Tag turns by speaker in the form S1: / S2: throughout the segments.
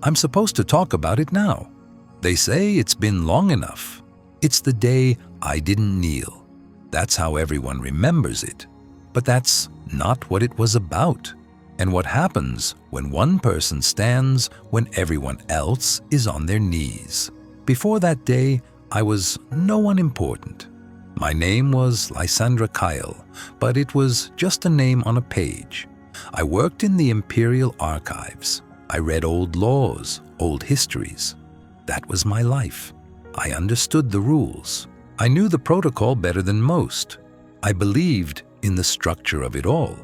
S1: I'm supposed to talk about it now. They say it's been long enough. It's the day I didn't kneel. That's how everyone remembers it. But that's not what it was about. And what happens when one person stands when everyone else is on their knees. Before that day, I was no one important. My name was Lysandra Kyle, but it was just a name on a page. I worked in the Imperial archives. I read old laws, old histories. That was my life. I understood the rules. I knew the protocol better than most. I believed in the structure of it all.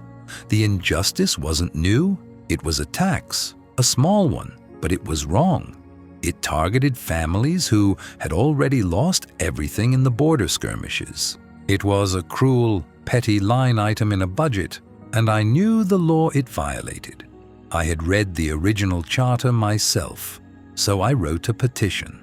S1: The injustice wasn't new. It was a tax, a small one, but it was wrong. It targeted families who had already lost everything in the border skirmishes. It was a cruel, petty line item in a budget, and I knew the law it violated. I had read the original charter myself, so I wrote a petition.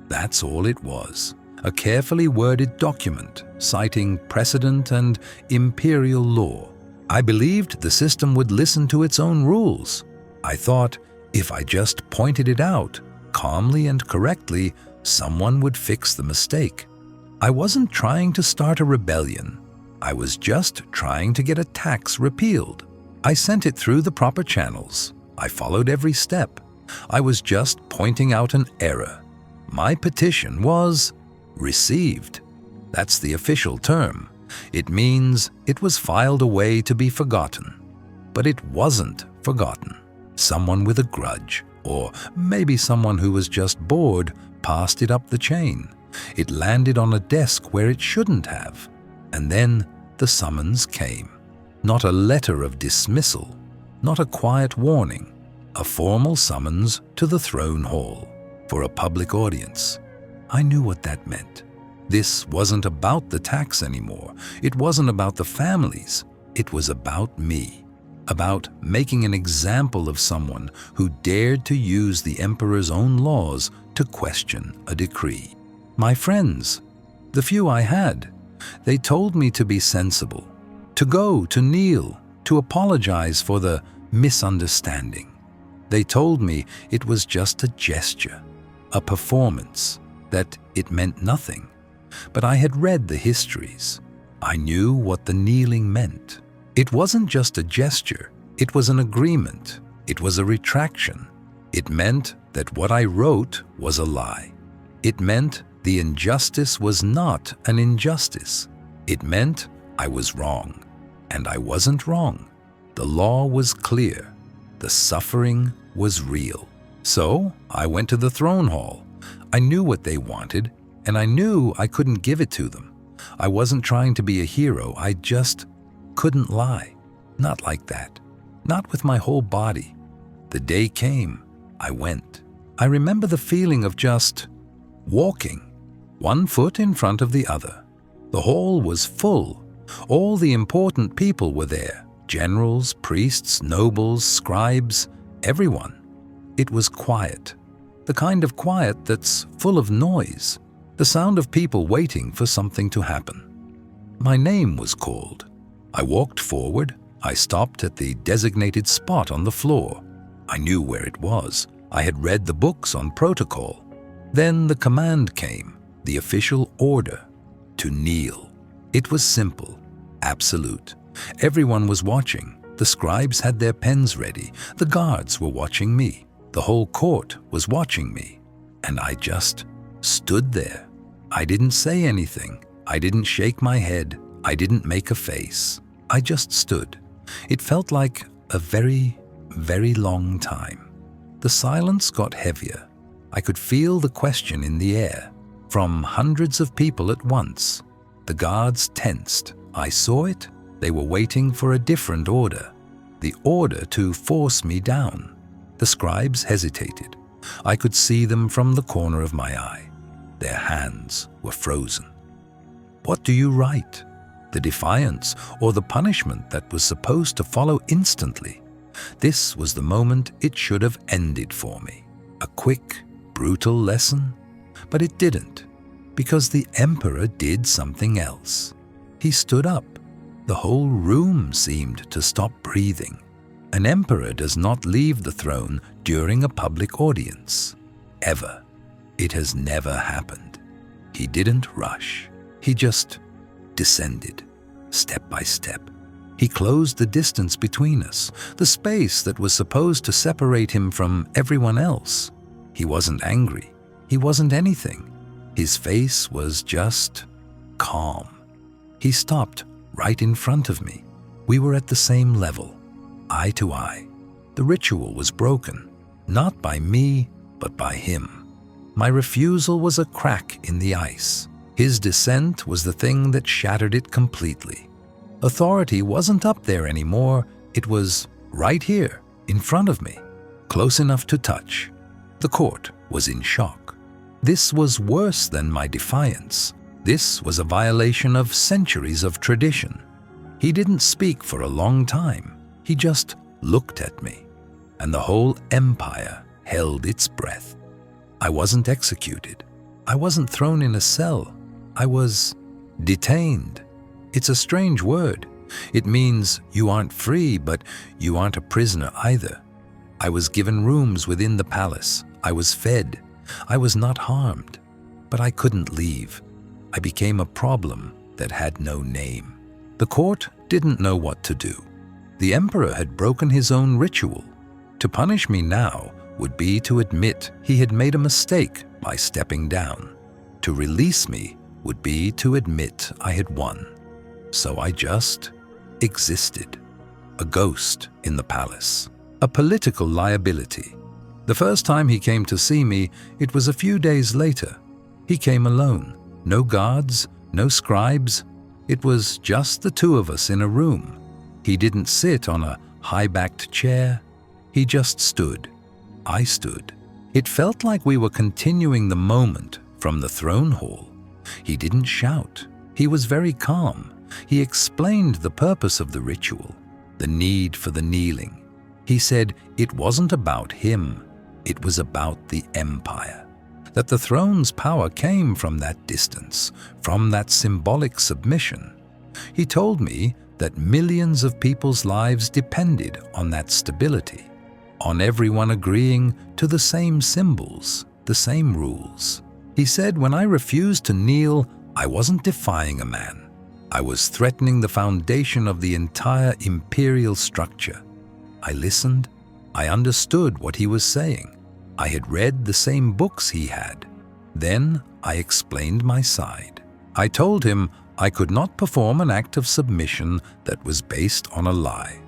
S1: That's all it was, a carefully worded document citing precedent and imperial law. I believed the system would listen to its own rules. I thought if I just pointed it out, calmly and correctly, someone would fix the mistake. I wasn't trying to start a rebellion. I was just trying to get a tax repealed. I sent it through the proper channels. I followed every step. I was just pointing out an error. My petition was received. That's the official term. It means it was filed away to be forgotten. But it wasn't forgotten. Someone with a grudge, or maybe someone who was just bored, passed it up the chain. It landed on a desk where it shouldn't have. And then the summons came. Not a letter of dismissal, not a quiet warning, a formal summons to the throne hall for a public audience. I knew what that meant. This wasn't about the tax anymore. It wasn't about the families. It was about me. About making an example of someone who dared to use the emperor's own laws to question a decree. My friends, the few I had, they told me to be sensible, to go, to kneel, to apologize for the misunderstanding. They told me it was just a gesture, a performance, that it meant nothing. But I had read the histories. I knew what the kneeling meant. It wasn't just a gesture, it was an agreement, it was a retraction. It meant that what I wrote was a lie. It meant the injustice was not an injustice. It meant I was wrong, and I wasn't wrong. The law was clear, the suffering was real. So I went to the throne hall. I knew what they wanted, and I knew I couldn't give it to them. I wasn't trying to be a hero, I just couldn't lie. Not like that. Not with my whole body. The day came. I went. I remember the feeling of just walking, one foot in front of the other. The hall was full. All the important people were there. Generals, priests, nobles, scribes, everyone. It was quiet. The kind of quiet that's full of noise. The sound of people waiting for something to happen. My name was called. I walked forward. I stopped at the designated spot on the floor. I knew where it was. I had read the books on protocol. Then the command came, the official order, to kneel. It was simple, absolute. Everyone was watching. The scribes had their pens ready. The guards were watching me. The whole court was watching me. And I just stood there. I didn't say anything. I didn't shake my head. I didn't make a face. I just stood. It felt like a very, very long time. The silence got heavier. I could feel the question in the air, from hundreds of people at once. The guards tensed. I saw it. They were waiting for a different order, the order to force me down. The scribes hesitated. I could see them from the corner of my eye. Their hands were frozen. What do you write? The defiance or the punishment that was supposed to follow instantly? This was the moment it should have ended for me. A quick, brutal lesson? But it didn't, because the emperor did something else. He stood up. The whole room seemed to stop breathing. An emperor does not leave the throne during a public audience. Ever. It has never happened. He didn't rush. He just descended, step by step. He closed the distance between us, the space that was supposed to separate him from everyone else. He wasn't angry. He wasn't anything. His face was just calm. He stopped right in front of me. We were at the same level, eye to eye. The ritual was broken, not by me, but by him. My refusal was a crack in the ice. His dissent was the thing that shattered it completely. Authority wasn't up there anymore. It was right here, in front of me, close enough to touch. The court was in shock. This was worse than my defiance. This was a violation of centuries of tradition. He didn't speak for a long time. He just looked at me, and the whole empire held its breath. I wasn't executed. I wasn't thrown in a cell. I was detained. It's a strange word. It means you aren't free, but you aren't a prisoner either. I was given rooms within the palace. I was fed. I was not harmed. But I couldn't leave. I became a problem that had no name. The court didn't know what to do. The emperor had broken his own ritual. To punish me now would be to admit he had made a mistake by stepping down. To release me would be to admit I had won. So I just existed. A ghost in the palace. A political liability. The first time he came to see me, it was a few days later. He came alone. No guards, no scribes. It was just the two of us in a room. He didn't sit on a high-backed chair. He just stood. I stood. It felt like we were continuing the moment from the throne hall. He didn't shout. He was very calm. He explained the purpose of the ritual, the need for the kneeling. He said it wasn't about him. It was about the empire. That the throne's power came from that distance, from that symbolic submission. He told me that millions of people's lives depended on that stability, on everyone agreeing to the same symbols, the same rules. He said when I refused to kneel, I wasn't defying a man. I was threatening the foundation of the entire imperial structure. I listened. I understood what he was saying. I had read the same books he had. Then I explained my side. I told him I could not perform an act of submission that was based on a lie.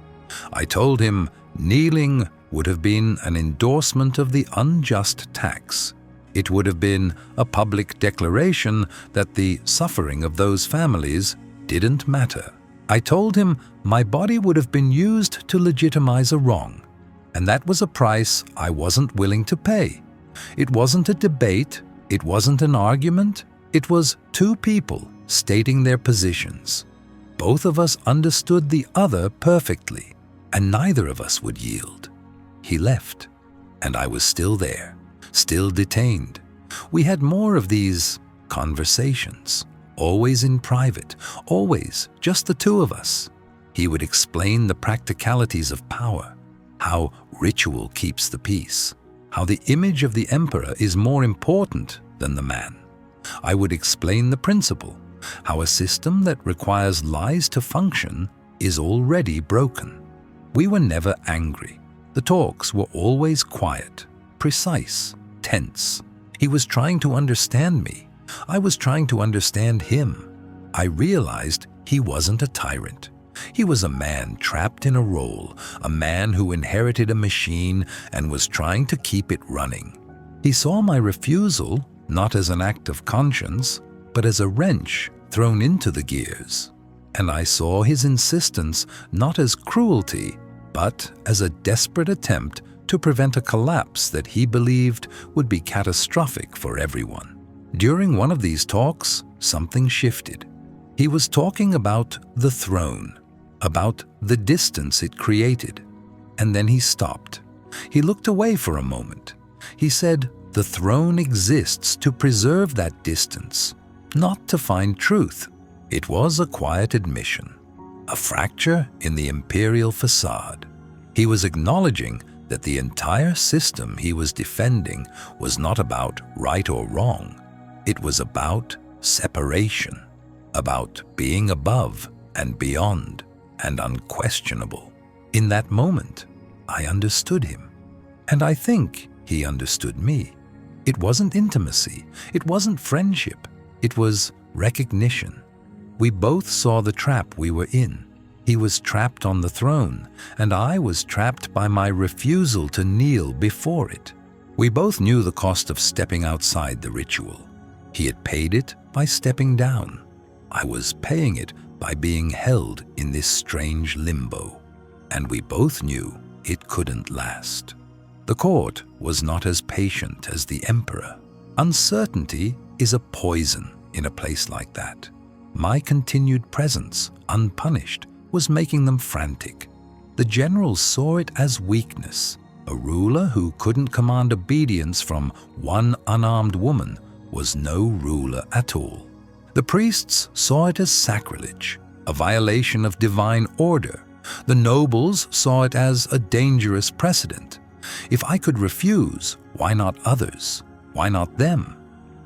S1: I told him kneeling would have been an endorsement of the unjust tax. It would have been a public declaration that the suffering of those families didn't matter. I told him my body would have been used to legitimize a wrong, and that was a price I wasn't willing to pay. It wasn't a debate. It wasn't an argument. It was two people stating their positions. Both of us understood the other perfectly, and neither of us would yield. He left, and I was still there, still detained. We had more of these conversations, always in private, always just the two of us. He would explain the practicalities of power, how ritual keeps the peace, how the image of the emperor is more important than the man. I would explain the principle, how a system that requires lies to function is already broken. We were never angry. The talks were always quiet, precise, tense. He was trying to understand me. I was trying to understand him. I realized he wasn't a tyrant. He was a man trapped in a role, a man who inherited a machine and was trying to keep it running. He saw my refusal not as an act of conscience, but as a wrench thrown into the gears. And I saw his insistence not as cruelty, but as a desperate attempt to prevent a collapse that he believed would be catastrophic for everyone. During one of these talks, something shifted. He was talking about the throne, about the distance it created. And then he stopped. He looked away for a moment. He said, "The throne exists to preserve that distance, not to find truth." It was a quiet admission, a fracture in the imperial facade. He was acknowledging that the entire system he was defending was not about right or wrong. It was about separation, about being above and beyond and unquestionable. In that moment, I understood him, and I think he understood me. It wasn't intimacy, it wasn't friendship, it was recognition. We both saw the trap we were in. He was trapped on the throne, and I was trapped by my refusal to kneel before it. We both knew the cost of stepping outside the ritual. He had paid it by stepping down. I was paying it by being held in this strange limbo, and we both knew it couldn't last. The court was not as patient as the emperor. Uncertainty is a poison in a place like that. My continued presence, unpunished, was making them frantic. The generals saw it as weakness. A ruler who couldn't command obedience from one unarmed woman was no ruler at all. The priests saw it as sacrilege, a violation of divine order. The nobles saw it as a dangerous precedent. If I could refuse, why not others? Why not them?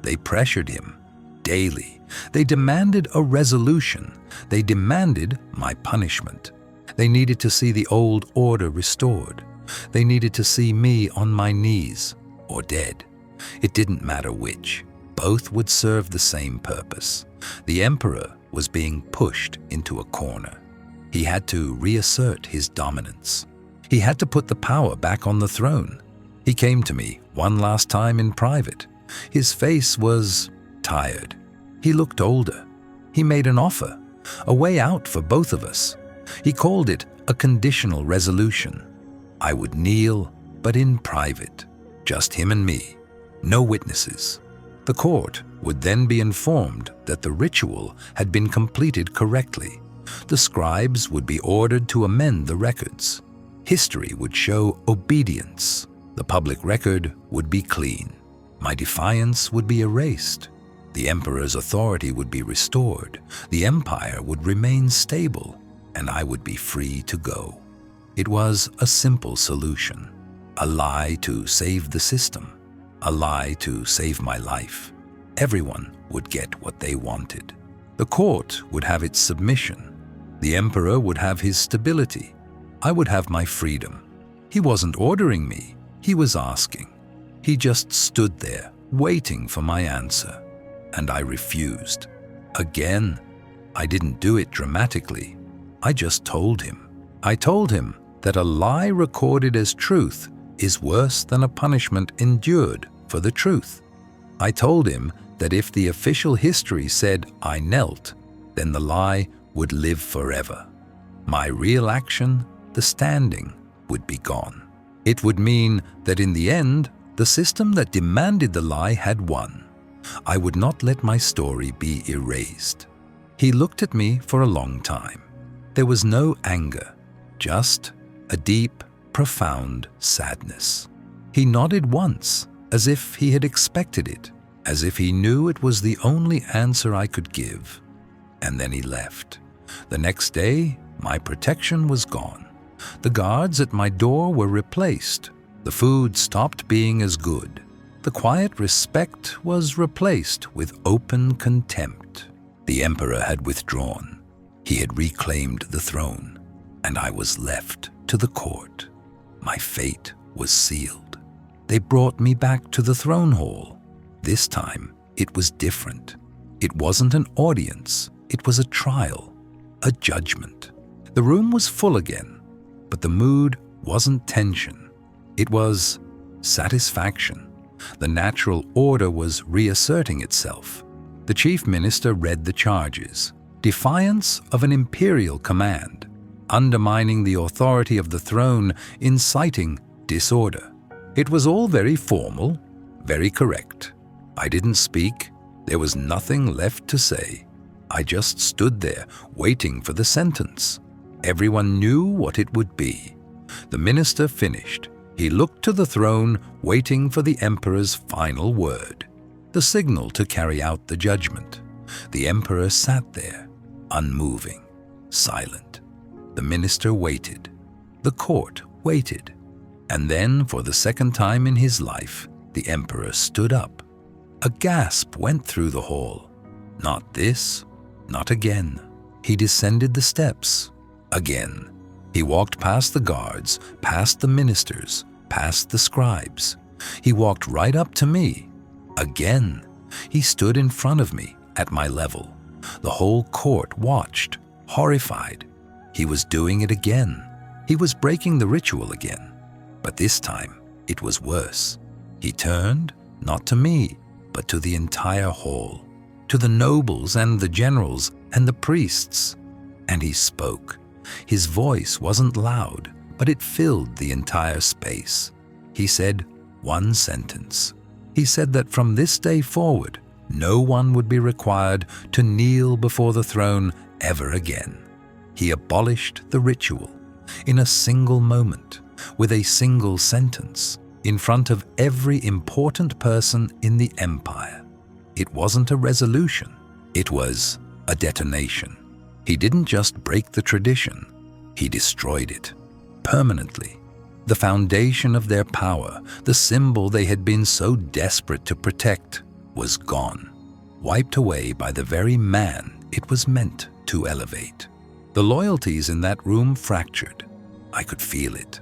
S1: They pressured him daily. They demanded a resolution. They demanded my punishment. They needed to see the old order restored. They needed to see me on my knees or dead. It didn't matter which. Both would serve the same purpose. The emperor was being pushed into a corner. He had to reassert his dominance. He had to put the power back on the throne. He came to me one last time in private. His face was tired. He looked older. He made an offer, a way out for both of us. He called it a conditional resolution. I would kneel, but in private, just him and me, no witnesses. The court would then be informed that the ritual had been completed correctly. The scribes would be ordered to amend the records. History would show obedience. The public record would be clean. My defiance would be erased. The emperor's authority would be restored. The empire would remain stable, and I would be free to go. It was a simple solution. A lie to save the system. A lie to save my life. Everyone would get what they wanted. The court would have its submission. The emperor would have his stability. I would have my freedom. He wasn't ordering me. He was asking. He just stood there, waiting for my answer. And I refused. Again, I didn't do it dramatically. I just told him. I told him that a lie recorded as truth is worse than a punishment endured for the truth. I told him that if the official history said I knelt, then the lie would live forever. My real action, the standing, would be gone. It would mean that in the end, the system that demanded the lie had won. I would not let my story be erased. He looked at me for a long time. There was no anger, just a deep, profound sadness. He nodded once, as if he had expected it, as if he knew it was the only answer I could give. And then he left. The next day, my protection was gone. The guards at my door were replaced. The food stopped being as good. The quiet respect was replaced with open contempt. The emperor had withdrawn. He had reclaimed the throne, and I was left to the court. My fate was sealed. They brought me back to the throne hall. This time, it was different. It wasn't an audience. It was a trial, a judgment. The room was full again, but the mood wasn't tension. It was satisfaction. The natural order was reasserting itself. The chief minister read the charges. Defiance of an imperial command, undermining the authority of the throne, inciting disorder. It was all very formal, very correct. I didn't speak. There was nothing left to say. I just stood there, waiting for the sentence. Everyone knew what it would be. The minister finished. He looked to the throne, waiting for the emperor's final word, the signal to carry out the judgment. The emperor sat there, unmoving, silent. The minister waited. The court waited, and then for the second time in his life, the emperor stood up. A gasp went through the hall. Not this, not again. He descended the steps. Again. He walked past the guards, past the ministers, past the scribes. He walked right up to me. Again. He stood in front of me, at my level. The whole court watched, horrified. He was doing it again. He was breaking the ritual again. But this time, it was worse. He turned, not to me, but to the entire hall, to the nobles and the generals and the priests. And he spoke. His voice wasn't loud, but it filled the entire space. He said one sentence. He said that from this day forward, no one would be required to kneel before the throne ever again. He abolished the ritual in a single moment, with a single sentence, in front of every important person in the empire. It wasn't a resolution, it was a detonation. He didn't just break the tradition, he destroyed it, permanently. The foundation of their power, the symbol they had been so desperate to protect, was gone, wiped away by the very man it was meant to elevate. The loyalties in that room fractured. I could feel it.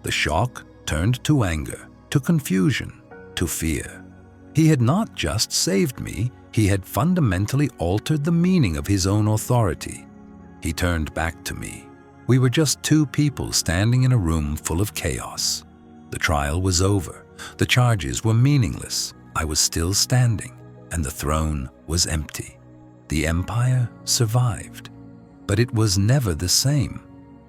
S1: The shock turned to anger, to confusion, to fear. He had not just saved me, he had fundamentally altered the meaning of his own authority. He turned back to me. We were just two people standing in a room full of chaos. The trial was over. The charges were meaningless. I was still standing, and the throne was empty. The empire survived. But it was never the same.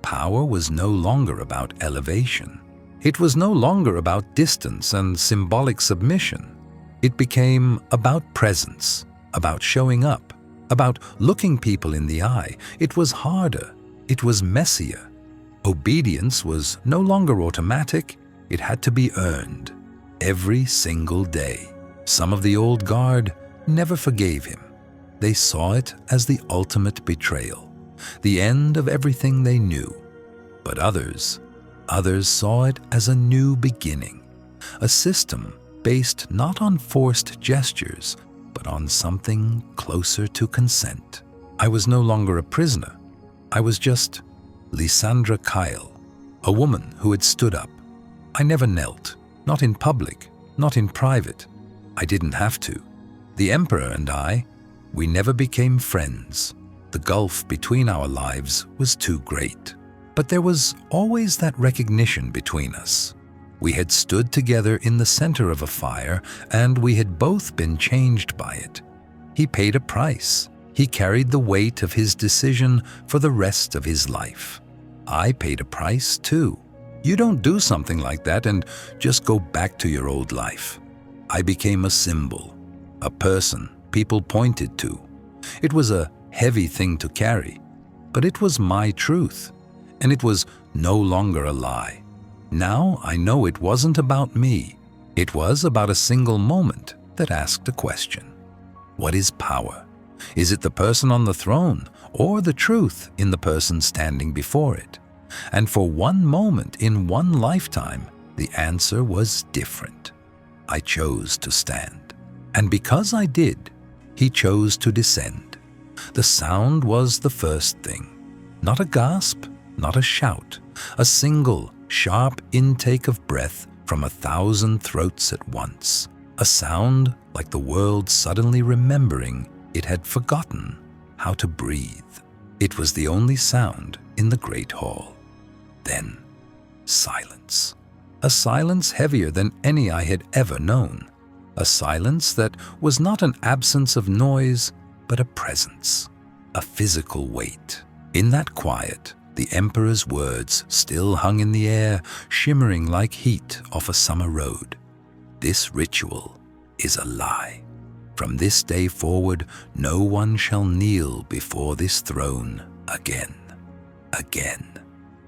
S1: Power was no longer about elevation. It was no longer about distance and symbolic submission. It became about presence, about showing up, about looking people in the eye. It was harder. It was messier. Obedience was no longer automatic. It had to be earned every single day. Some of the old guard never forgave him. They saw it as the ultimate betrayal, the end of everything they knew. But others saw it as a new beginning, a system based not on forced gestures, but on something closer to consent. I was no longer a prisoner. I was just Lysandra Kyle, a woman who had stood up. I never knelt, not in public, not in private. I didn't have to. The emperor and I, we never became friends. The gulf between our lives was too great. But there was always that recognition between us. We had stood together in the center of a fire, and we had both been changed by it. He paid a price. He carried the weight of his decision for the rest of his life. I paid a price too. You don't do something like that and just go back to your old life. I became a symbol, a person people pointed to. It was a heavy thing to carry, but it was my truth, and it was no longer a lie. Now I know it wasn't about me. It was about a single moment that asked a question. What is power? Is it the person on the throne or the truth in the person standing before it? And for one moment in one lifetime, the answer was different. I chose to stand. And because I did, he chose to descend. The sound was the first thing. Not a gasp, not a shout, a single, sharp intake of breath from 1,000 throats at once. A sound like the world suddenly remembering it had forgotten how to breathe. It was the only sound in the great hall. Then, silence. A silence heavier than any I had ever known. A silence that was not an absence of noise, but a presence, a physical weight. In that quiet, the emperor's words still hung in the air, shimmering like heat off a summer road. This ritual is a lie. From this day forward, no one shall kneel before this throne again. Again.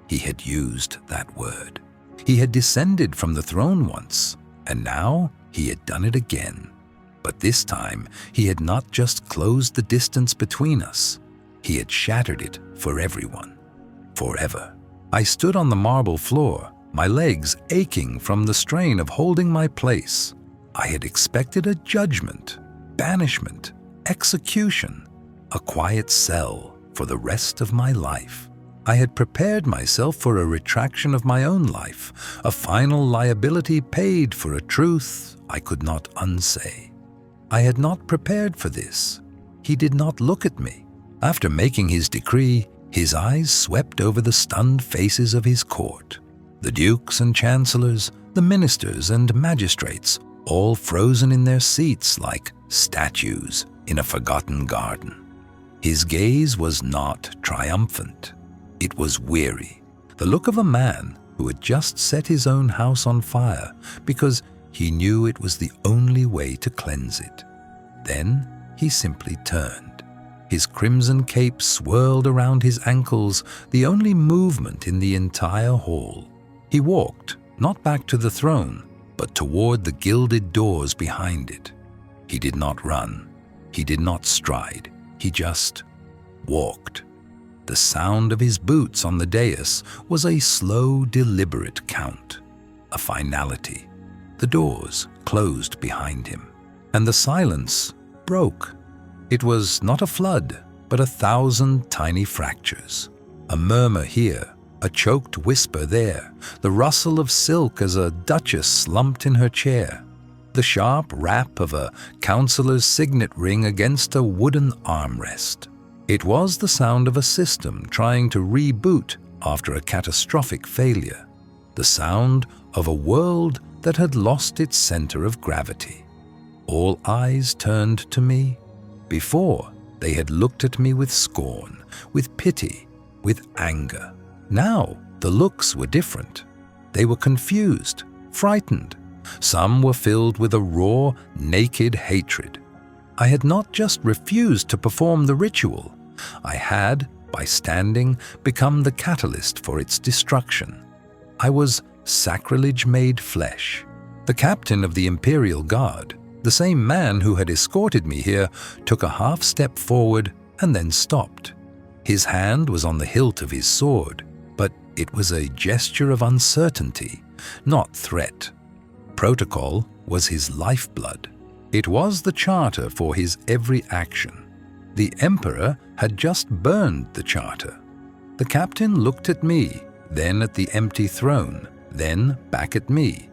S1: He had used that word. He had descended from the throne once, and now he had done it again. But this time, he had not just closed the distance between us. He had shattered it for everyone. Forever. I stood on the marble floor, my legs aching from the strain of holding my place. I had expected a judgment, banishment, execution, a quiet cell for the rest of my life. I had prepared myself for a retraction of my own life, a final liability paid for a truth I could not unsay. I had not prepared for this. He did not look at me. After making his decree, his eyes swept over the stunned faces of his court. The dukes and chancellors, the ministers and magistrates, all frozen in their seats like statues in a forgotten garden. His gaze was not triumphant. It was weary, the look of a man who had just set his own house on fire because he knew it was the only way to cleanse it. Then he simply turned. His crimson cape swirled around his ankles, the only movement in the entire hall. He walked, not back to the throne, but toward the gilded doors behind it. He did not run. He did not stride. He just walked. The sound of his boots on the dais was a slow, deliberate count, a finality. The doors closed behind him, and the silence broke. It was not a flood, but 1,000 tiny fractures. A murmur here, a choked whisper there, the rustle of silk as a duchess slumped in her chair, the sharp rap of a counselor's signet ring against a wooden armrest. It was the sound of a system trying to reboot after a catastrophic failure, the sound of a world that had lost its center of gravity. All eyes turned to me. Before, they had looked at me with scorn, with pity, with anger. Now, the looks were different. They were confused, frightened. Some were filled with a raw, naked hatred. I had not just refused to perform the ritual. I had, by standing, become the catalyst for its destruction. I was sacrilege made flesh. The captain of the Imperial Guard, the same man who had escorted me here, took a half step forward and then stopped. His hand was on the hilt of his sword, but it was a gesture of uncertainty, not threat. Protocol was his lifeblood. It was the charter for his every action. The Emperor had just burned the charter. The captain looked at me, then at the empty throne, then back at me.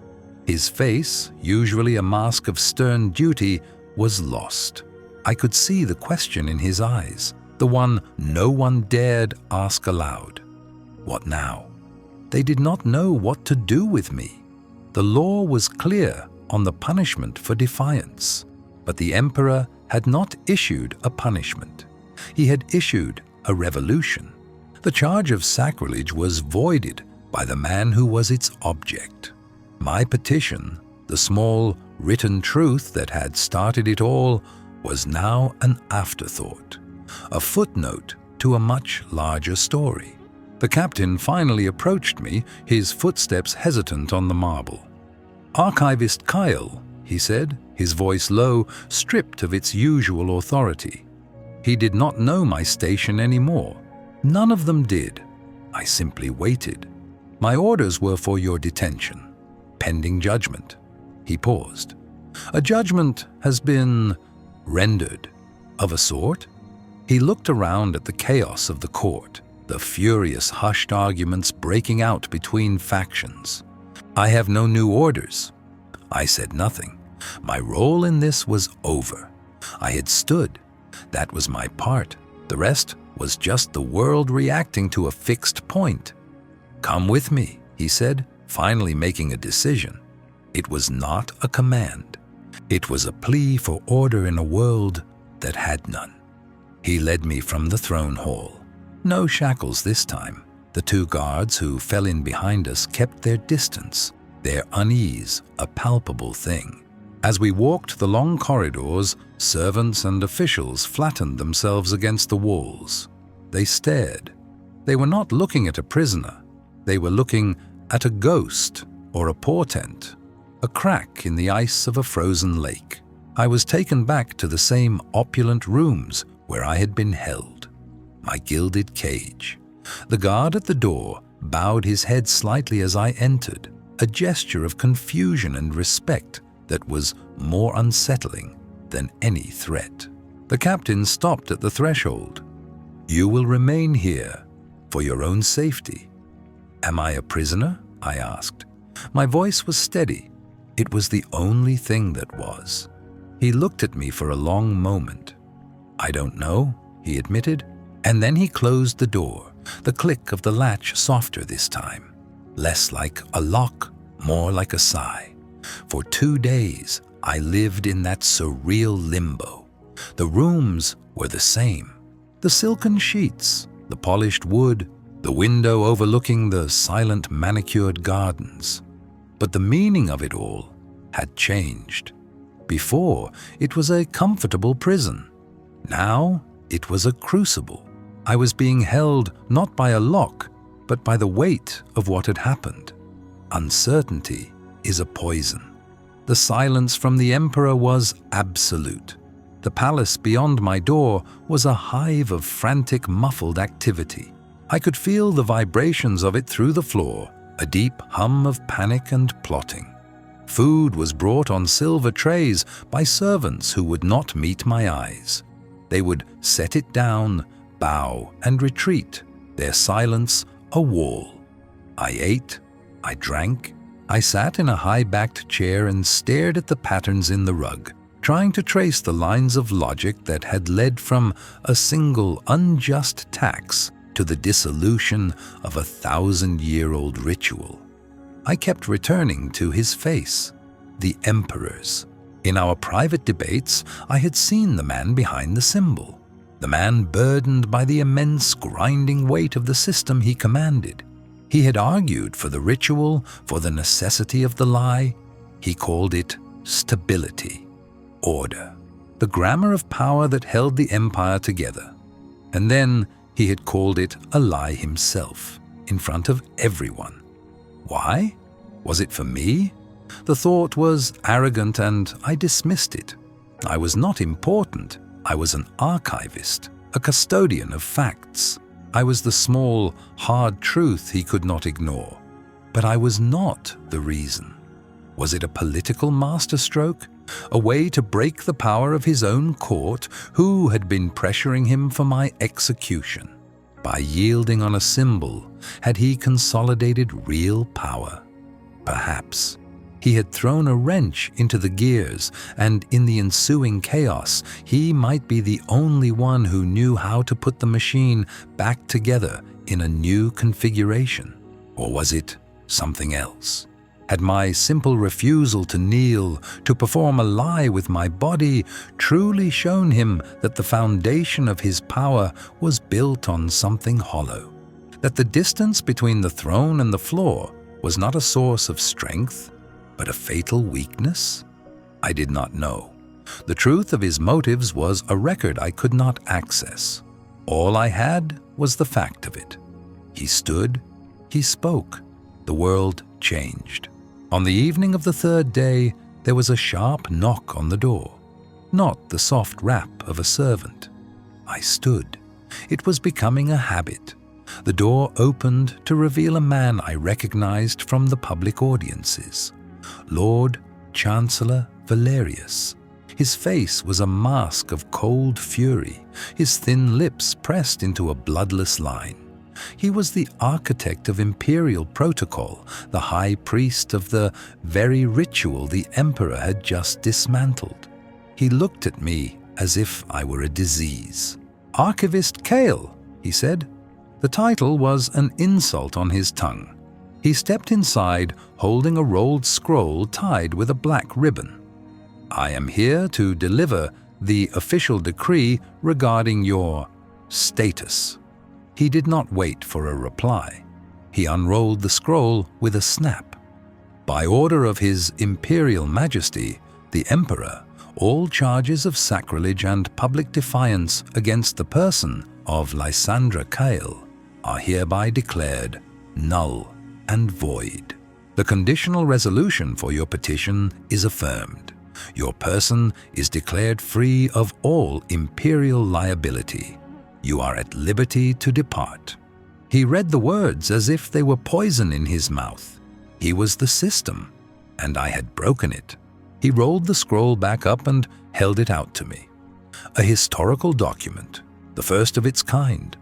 S1: His face, usually a mask of stern duty, was lost. I could see the question in his eyes, the one no one dared ask aloud. What now? They did not know what to do with me. The law was clear on the punishment for defiance, but the Emperor had not issued a punishment. He had issued a revolution. The charge of sacrilege was voided by the man who was its object. My petition, the small written truth that had started it all, was now an afterthought, a footnote to a much larger story. The captain finally approached me, his footsteps hesitant on the marble. "Archivist Kyle," he said, his voice low, stripped of its usual authority. He did not know my station anymore. None of them did. I simply waited. My orders were for your detention, pending judgment. He paused. A judgment has been rendered, of a sort. He looked around at the chaos of the court, the furious hushed arguments breaking out between factions. "I have no new orders." I said nothing. My role in this was over. I had stood. That was my part. The rest was just the world reacting to a fixed point. "Come with me," he said, finally making a decision. It was not a command. It was a plea for order in a world that had none. He led me from the throne hall. No shackles this time. The two guards who fell in behind us kept their distance, their unease a palpable thing. As we walked the long corridors, servants and officials flattened themselves against the walls. They stared. They were not looking at a prisoner. They were looking at a ghost or a portent, a crack in the ice of a frozen lake. I was taken back to the same opulent rooms where I had been held. My gilded cage. The guard at the door bowed his head slightly as I entered, a gesture of confusion and respect that was more unsettling than any threat. The captain stopped at the threshold. "You will remain here for your own safety." "Am I a prisoner?" I asked. My voice was steady. It was the only thing that was. He looked at me for a long moment. "I don't know," he admitted, and then he closed the door, the click of the latch softer this time. Less like a lock, more like a sigh. For 2 days, I lived in that surreal limbo. The rooms were the same. The silken sheets, the polished wood, the window overlooking the silent manicured gardens. But the meaning of it all had changed. Before, it was a comfortable prison. Now, it was a crucible. I was being held not by a lock, but by the weight of what had happened. Uncertainty is a poison. The silence from the Emperor was absolute. The palace beyond my door was a hive of frantic, muffled activity. I could feel the vibrations of it through the floor, a deep hum of panic and plotting. Food was brought on silver trays by servants who would not meet my eyes. They would set it down, bow, and retreat, their silence a wall. I ate, I drank, I sat in a high-backed chair and stared at the patterns in the rug, trying to trace the lines of logic that had led from a single unjust tax to the dissolution of a 1,000-year-old ritual. I kept returning to his face, the Emperor's. In our private debates, I had seen the man behind the symbol, the man burdened by the immense grinding weight of the system he commanded. He had argued for the ritual, for the necessity of the lie. He called it stability, order, the grammar of power that held the empire together. And then he had called it a lie himself, in front of everyone. Why? Was it for me? The thought was arrogant and I dismissed it. I was not important. I was an archivist, a custodian of facts. I was the small, hard truth he could not ignore. But I was not the reason. Was it a political masterstroke? A way to break the power of his own court, who had been pressuring him for my execution? By yielding on a symbol, had he consolidated real power? Perhaps. He had thrown a wrench into the gears, and in the ensuing chaos, he might be the only one who knew how to put the machine back together in a new configuration. Or was it something else? Had my simple refusal to kneel, to perform a lie with my body, truly shown him that the foundation of his power was built on something hollow? That the distance between the throne and the floor was not a source of strength, but a fatal weakness? I did not know. The truth of his motives was a record I could not access. All I had was the fact of it. He stood, he spoke, the world changed. On the evening of the 3rd day, there was a sharp knock on the door, not the soft rap of a servant. I stood. It was becoming a habit. The door opened to reveal a man I recognized from the public audiences. Lord Chancellor Valerius. His face was a mask of cold fury, his thin lips pressed into a bloodless line. He was the architect of Imperial protocol, the high priest of the very ritual the Emperor had just dismantled. He looked at me as if I were a disease. "Archivist Kale," he said. The title was an insult on his tongue. He stepped inside, holding a rolled scroll tied with a black ribbon. "I am here to deliver the official decree regarding your status." He did not wait for a reply. He unrolled the scroll with a snap. "By order of His Imperial Majesty, the Emperor, all charges of sacrilege and public defiance against the person of Lysandra Kale are hereby declared null and void. The conditional resolution for your petition is affirmed. Your person is declared free of all imperial liability. You are at liberty to depart." He read the words as if they were poison in his mouth. He was the system, and I had broken it. He rolled the scroll back up and held it out to me. A historical document, the first of its kind,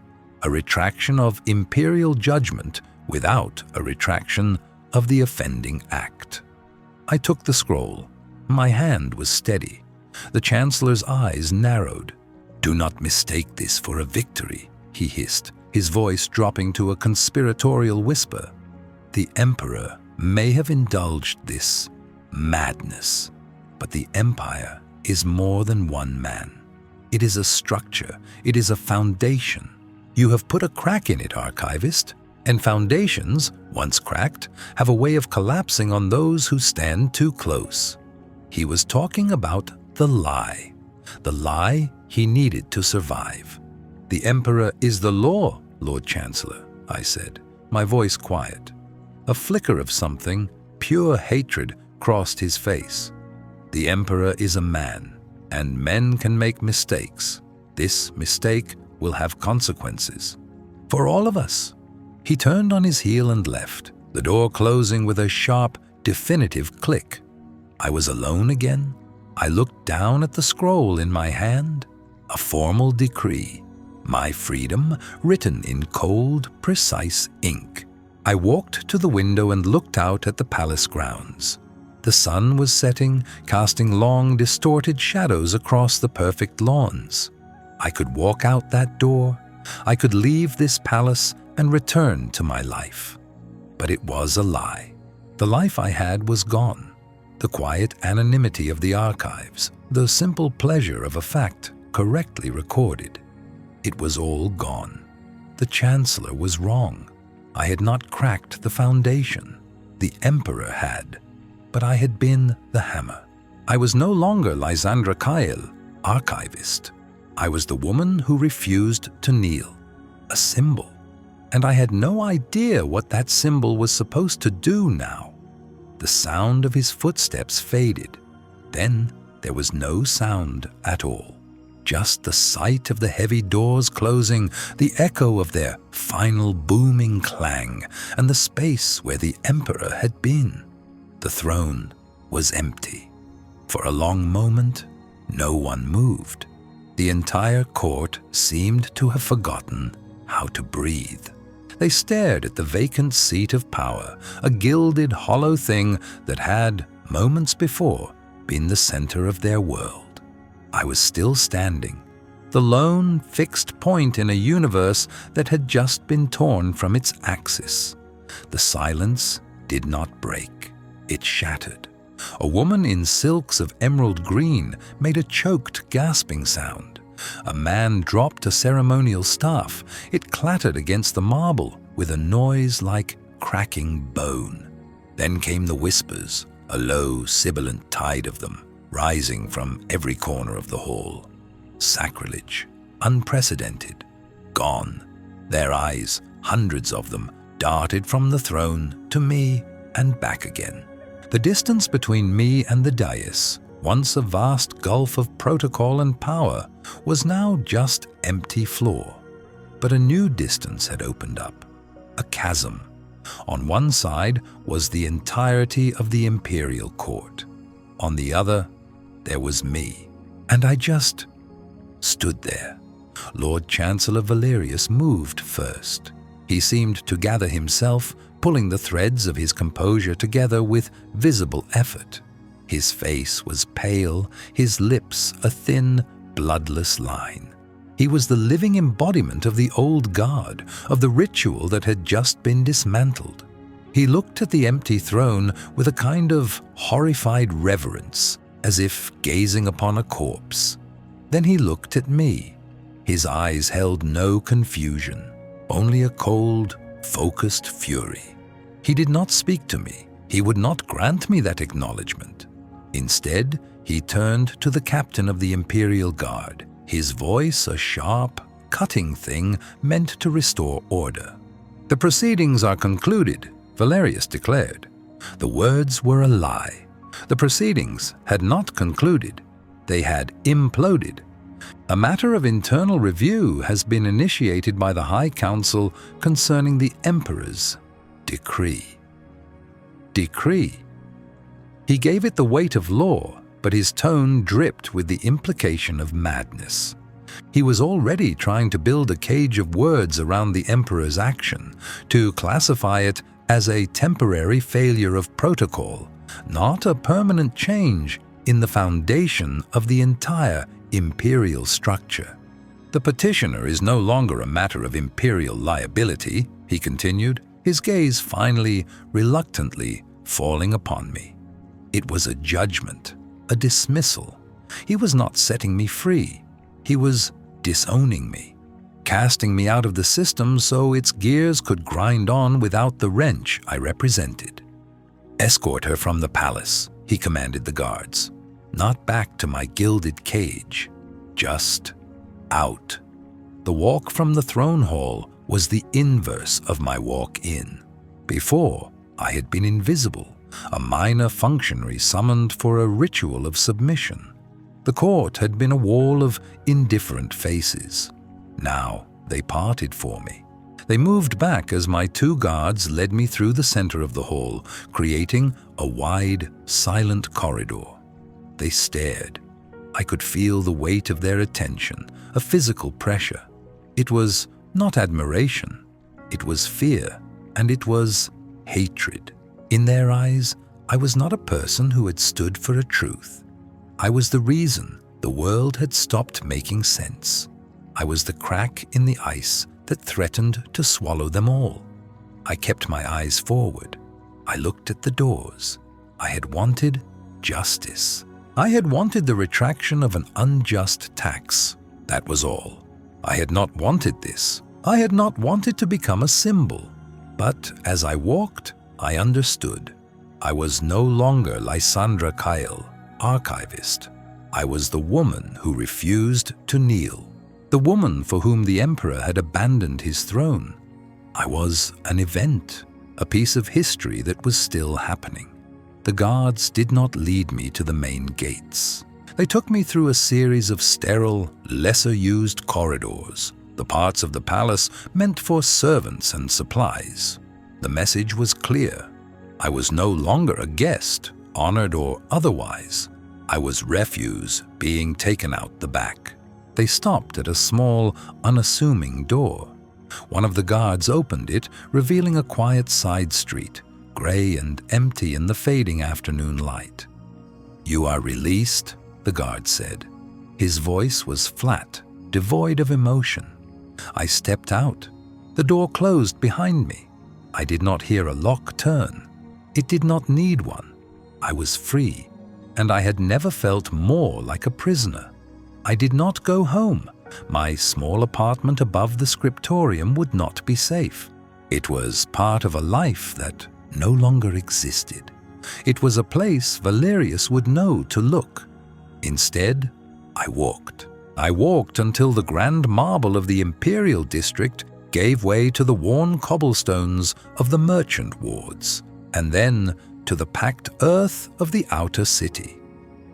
S1: a retraction of imperial judgment without a retraction of the offending act. I took the scroll. My hand was steady. The Chancellor's eyes narrowed. "Do not mistake this for a victory," he hissed, his voice dropping to a conspiratorial whisper. "The Emperor may have indulged this madness, but the Empire is more than one man. It is a structure. It is a foundation. You have put a crack in it, archivist, and foundations, once cracked, have a way of collapsing on those who stand too close." He was talking about the lie he needed to survive. "The Emperor is the law, Lord Chancellor," I said, my voice quiet. A flicker of something, pure hatred, crossed his face. "The Emperor is a man, and men can make mistakes. This mistake will have consequences. For all of us." He turned on his heel and left, the door closing with a sharp, definitive click. I was alone again. I looked down at the scroll in my hand. A formal decree. My freedom written in cold, precise ink. I walked to the window and looked out at the palace grounds. The sun was setting, casting long, distorted shadows across the perfect lawns. I could walk out that door. I could leave this palace and return to my life. But it was a lie. The life I had was gone. The quiet anonymity of the archives, the simple pleasure of a fact correctly recorded. It was all gone. The Chancellor was wrong. I had not cracked the foundation. The Emperor had. But I had been the hammer. I was no longer Lysandra Kyle, archivist. I was the woman who refused to kneel. A symbol. And I had no idea what that symbol was supposed to do now. The sound of his footsteps faded. Then there was no sound at all. Just the sight of the heavy doors closing, the echo of their final booming clang, and the space where the Emperor had been. The throne was empty. For a long moment, no one moved. The entire court seemed to have forgotten how to breathe. They stared at the vacant seat of power, a gilded, hollow thing that had, moments before, been the center of their world. I was still standing, the lone, fixed point in a universe that had just been torn from its axis. The silence did not break. It shattered. A woman in silks of emerald green made a choked, gasping sound. A man dropped a ceremonial staff. It clattered against the marble with a noise like cracking bone. Then came the whispers, a low, sibilant tide of them, rising from every corner of the hall. Sacrilege, unprecedented, gone. Their eyes, hundreds of them, darted from the throne to me and back again. The distance between me and the dais, once a vast gulf of protocol and power, was now just empty floor. But a new distance had opened up, a chasm. On one side was the entirety of the Imperial court. On the other, there was me. And I just stood there. Lord Chancellor Valerius moved first. He seemed to gather himself, pulling the threads of his composure together with visible effort. His face was pale, his lips a thin, bloodless line. He was the living embodiment of the old guard, of the ritual that had just been dismantled. He looked at the empty throne with a kind of horrified reverence, as if gazing upon a corpse. Then he looked at me. His eyes held no confusion, only a cold, focused fury. He did not speak to me. He would not grant me that acknowledgement. Instead, he turned to the captain of the Imperial Guard, his voice a sharp, cutting thing meant to restore order. "The proceedings are concluded," Valerius declared. The words were a lie. The proceedings had not concluded. They had imploded. A matter of internal review has been initiated by the High Council concerning the Emperor's decree. Decree. He gave it the weight of law, but his tone dripped with the implication of madness. He was already trying to build a cage of words around the Emperor's action, to classify it as a temporary failure of protocol, not a permanent change in the foundation of the entire Imperial structure. The petitioner is no longer a matter of Imperial liability, he continued, his gaze finally, reluctantly falling upon me. It was a judgment, a dismissal. He was not setting me free. He was disowning me, casting me out of the system so its gears could grind on without the wrench I represented. Escort her from the palace, he commanded the guards. Not back to my gilded cage, just out. The walk from the throne hall was the inverse of my walk in. Before, I had been invisible, a minor functionary summoned for a ritual of submission. The court had been a wall of indifferent faces. Now they parted for me. They moved back as my two guards led me through the center of the hall, creating a wide, silent corridor. They stared. I could feel the weight of their attention, a physical pressure. It was not admiration. It was fear, and it was hatred. In their eyes, I was not a person who had stood for a truth. I was the reason the world had stopped making sense. I was the crack in the ice that threatened to swallow them all. I kept my eyes forward. I looked at the doors. I had wanted justice. I had wanted the retraction of an unjust tax. That was all. I had not wanted this. I had not wanted to become a symbol. But as I walked, I understood. I was no longer Lysandra Kyle, archivist. I was the woman who refused to kneel, the woman for whom the Emperor had abandoned his throne. I was an event, a piece of history that was still happening. The guards did not lead me to the main gates. They took me through a series of sterile, lesser-used corridors, the parts of the palace meant for servants and supplies. The message was clear. I was no longer a guest, honored or otherwise. I was refuse being taken out the back. They stopped at a small, unassuming door. One of the guards opened it, revealing a quiet side street, gray and empty in the fading afternoon light. "You are released," the guard said. His voice was flat, devoid of emotion. I stepped out. The door closed behind me. I did not hear a lock turn. It did not need one. I was free, and I had never felt more like a prisoner. I did not go home. My small apartment above the scriptorium would not be safe. It was part of a life that no longer existed. It was a place Valerius would know to look. Instead, I walked. I walked until the grand marble of the Imperial district gave way to the worn cobblestones of the merchant wards, and then to the packed earth of the outer city.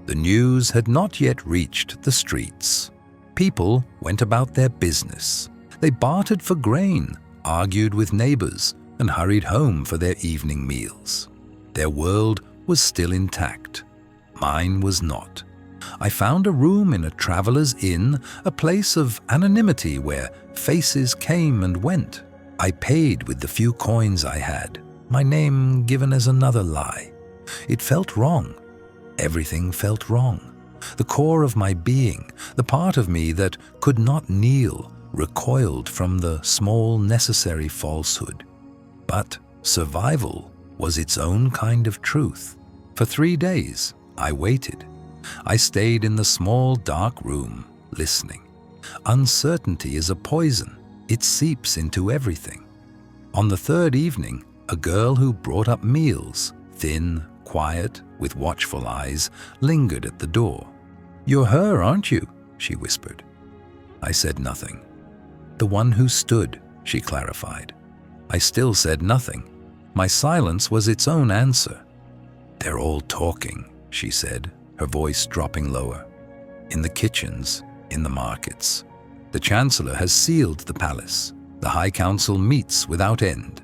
S1: The news had not yet reached the streets. People went about their business. They bartered for grain, argued with neighbors, and hurried home for their evening meals. Their world was still intact. Mine was not. I found a room in a traveler's inn, a place of anonymity where faces came and went. I paid with the few coins I had, my name given as another lie. It felt wrong. Everything felt wrong. The core of my being, the part of me that could not kneel, recoiled from the small necessary falsehood. But survival was its own kind of truth. For 3 days, I waited. I stayed in the small, dark room, listening. Uncertainty is a poison. It seeps into everything. On the 3rd evening, a girl who brought up meals, thin, quiet, with watchful eyes, lingered at the door. "You're her, aren't you?" she whispered. I said nothing. "The one who stood," she clarified. I still said nothing. My silence was its own answer. "They're all talking," she said, her voice dropping lower. "In the kitchens, in the markets. The Chancellor has sealed the palace. The High Council meets without end.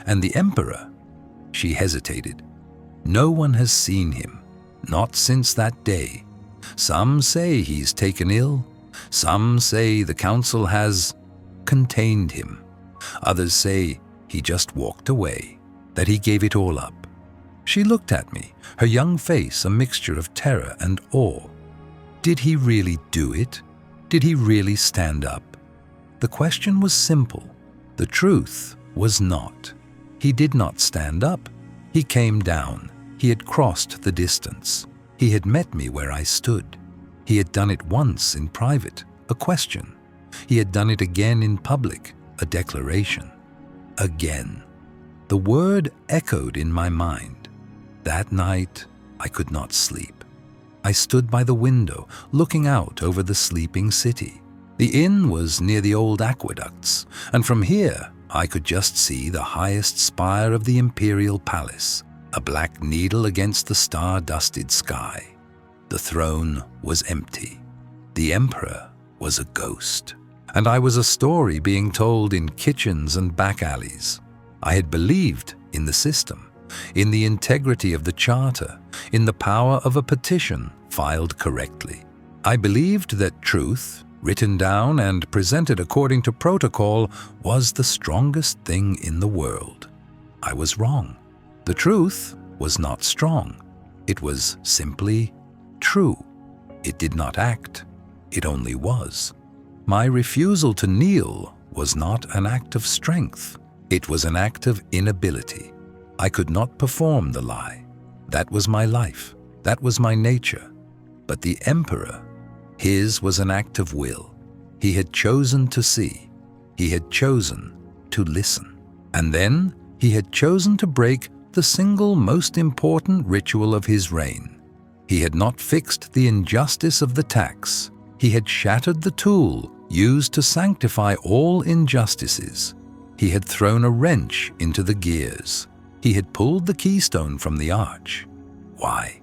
S1: And the Emperor, she hesitated. No one has seen him, not since that day. Some say he's taken ill. Some say the council has contained him. Others say he just walked away, that he gave it all up. She looked at me, her young face a mixture of terror and awe. Did he really do it? Did he really stand up? The question was simple. The truth was not. He did not stand up. He came down. He had crossed the distance. He had met me where I stood. He had done it once in private, a question. He had done it again in public, a declaration. Again. The word echoed in my mind. That night, I could not sleep. I stood by the window, looking out over the sleeping city. The inn was near the old aqueducts, and from here I could just see the highest spire of the Imperial Palace, a black needle against the star-dusted sky. The throne was empty. The Emperor was a ghost, and I was a story being told in kitchens and back alleys. I had believed in the system, in the integrity of the charter, in the power of a petition filed correctly. I believed that truth, written down and presented according to protocol, was the strongest thing in the world. I was wrong. The truth was not strong. It was simply true. It did not act. It only was. My refusal to kneel was not an act of strength. It was an act of inability. I could not perform the lie. That was my life. That was my nature. But the Emperor, his was an act of will. He had chosen to see. He had chosen to listen. And then he had chosen to break the single most important ritual of his reign. He had not fixed the injustice of the tax. He had shattered the tool used to sanctify all injustices. He had thrown a wrench into the gears. He had pulled the keystone from the arch. Why?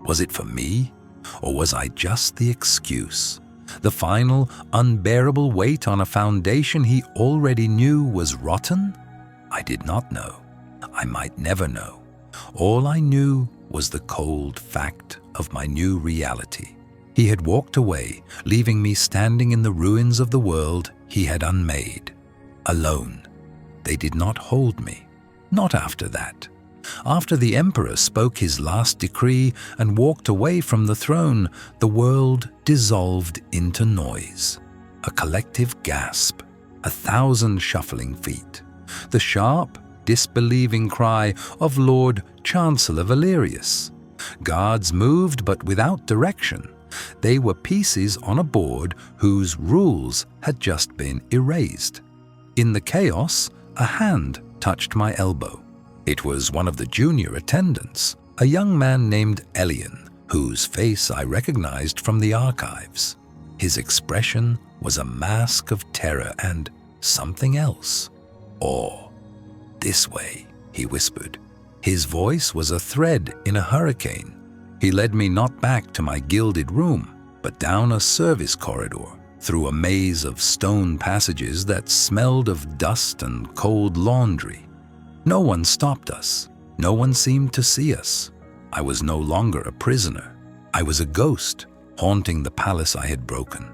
S1: Was it for me? Or was I just the excuse? The final, unbearable weight on a foundation he already knew was rotten? I did not know. I might never know. All I knew was the cold fact of my new reality. He had walked away, leaving me standing in the ruins of the world he had unmade. Alone. They did not hold me. Not after that. After the Emperor spoke his last decree and walked away from the throne, the world dissolved into noise. A collective gasp, 1,000 shuffling feet. The sharp, disbelieving cry of Lord Chancellor Valerius. Guards moved but without direction. They were pieces on a board whose rules had just been erased. In the chaos, a hand touched my elbow. It was one of the junior attendants, a young man named Elian, whose face I recognized from the archives. His expression was a mask of terror and something else. Awe. "This way," he whispered. His voice was a thread in a hurricane. He led me not back to my gilded room, but down a service corridor, through a maze of stone passages that smelled of dust and cold laundry. No one stopped us. No one seemed to see us. I was no longer a prisoner. I was a ghost, haunting the palace I had broken.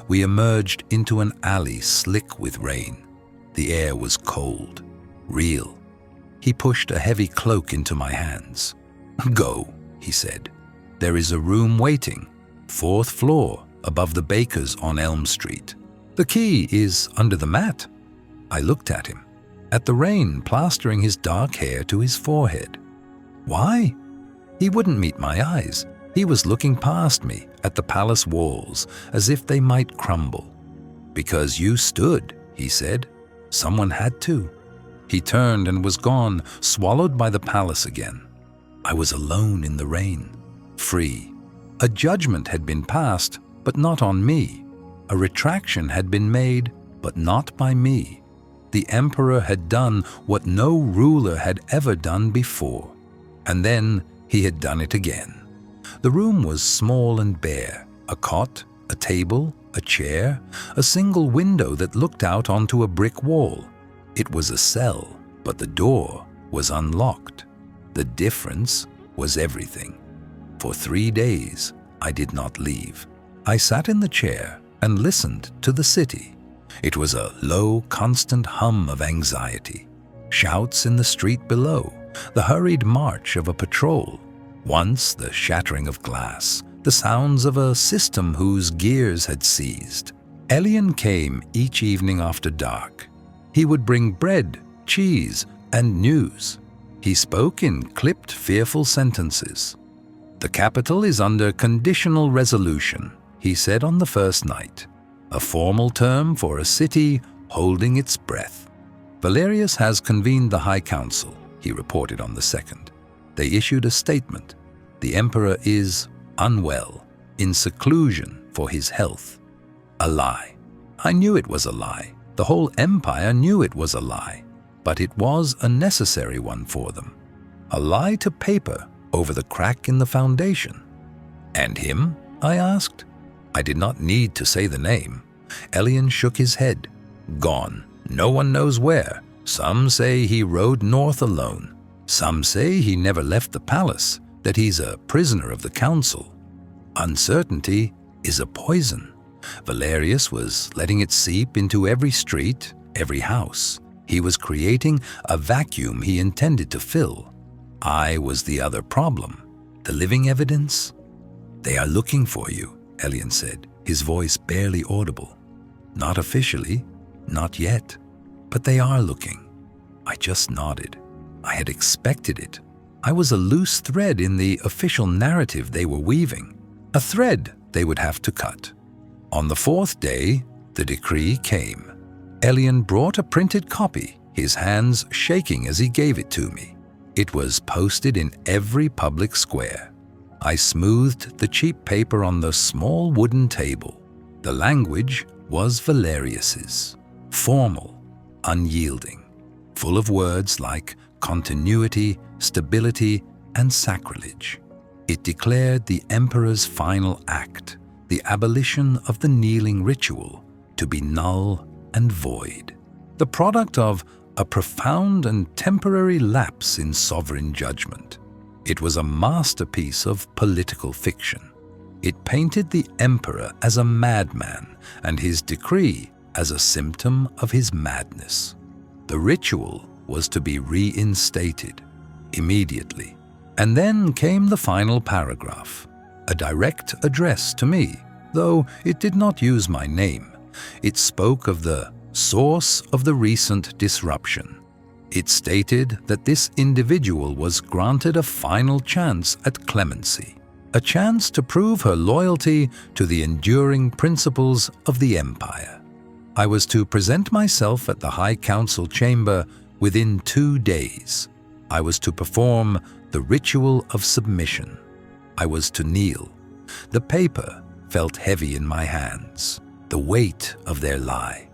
S1: We emerged into an alley slick with rain. The air was cold, real. He pushed a heavy cloak into my hands. "Go," he said. "There is a room waiting, 4th floor, above the baker's on Elm Street. The key is under the mat." I looked at him, at the rain plastering his dark hair to his forehead. Why? He wouldn't meet my eyes. He was looking past me at the palace walls as if they might crumble. "Because you stood," he said. "Someone had to." He turned and was gone, swallowed by the palace again. I was alone in the rain, free. A judgment had been passed, but not on me. A retraction had been made, but not by me. The Emperor had done what no ruler had ever done before. And then he had done it again. The room was small and bare, a cot, a table, a chair, a single window that looked out onto a brick wall. It was a cell, but the door was unlocked. The difference was everything. For 3 days, I did not leave. I sat in the chair and listened to the city. It was a low, constant hum of anxiety. Shouts in the street below, the hurried march of a patrol. Once the shattering of glass, the sounds of a system whose gears had seized. Elian came each evening after dark. He would bring bread, cheese, and news. He spoke in clipped, fearful sentences. "The capital is under conditional resolution," he said on the first night, a formal term for a city holding its breath. "Valerius has convened the High Council," he reported on the second. They issued a statement. "The emperor is unwell, in seclusion for his health." A lie. I knew it was a lie. The whole empire knew it was a lie. But it was a necessary one for them. A lie to paper over the crack in the foundation. "And him?" I asked. I did not need to say the name. Elian shook his head. "Gone. No one knows where. Some say he rode north alone. Some say he never left the palace, that he's a prisoner of the council. Uncertainty is a poison. Valerius was letting it seep into every street, every house. He was creating a vacuum he intended to fill. I was the other problem, the living evidence." "They are looking for you," Elian said, his voice barely audible. "Not officially, not yet, but they are looking." I just nodded. I had expected it. I was a loose thread in the official narrative they were weaving, a thread they would have to cut. On the 4th day, the decree came. Elian brought a printed copy, his hands shaking as he gave it to me. It was posted in every public square. I smoothed the cheap paper on the small wooden table. The language was Valerius's, formal, unyielding, full of words like continuity, stability, and sacrilege. It declared the emperor's final act, the abolition of the kneeling ritual, to be null and void, the product of a profound and temporary lapse in sovereign judgment. It was a masterpiece of political fiction. It painted the emperor as a madman and his decree as a symptom of his madness. The ritual was to be reinstated immediately. And then came the final paragraph, a direct address to me, though it did not use my name. It spoke of the source of the recent disruption. It stated that this individual was granted a final chance at clemency, a chance to prove her loyalty to the enduring principles of the empire. I was to present myself at the High Council chamber within 2 days. I was to perform the ritual of submission. I was to kneel. The paper felt heavy in my hands, the weight of their lie.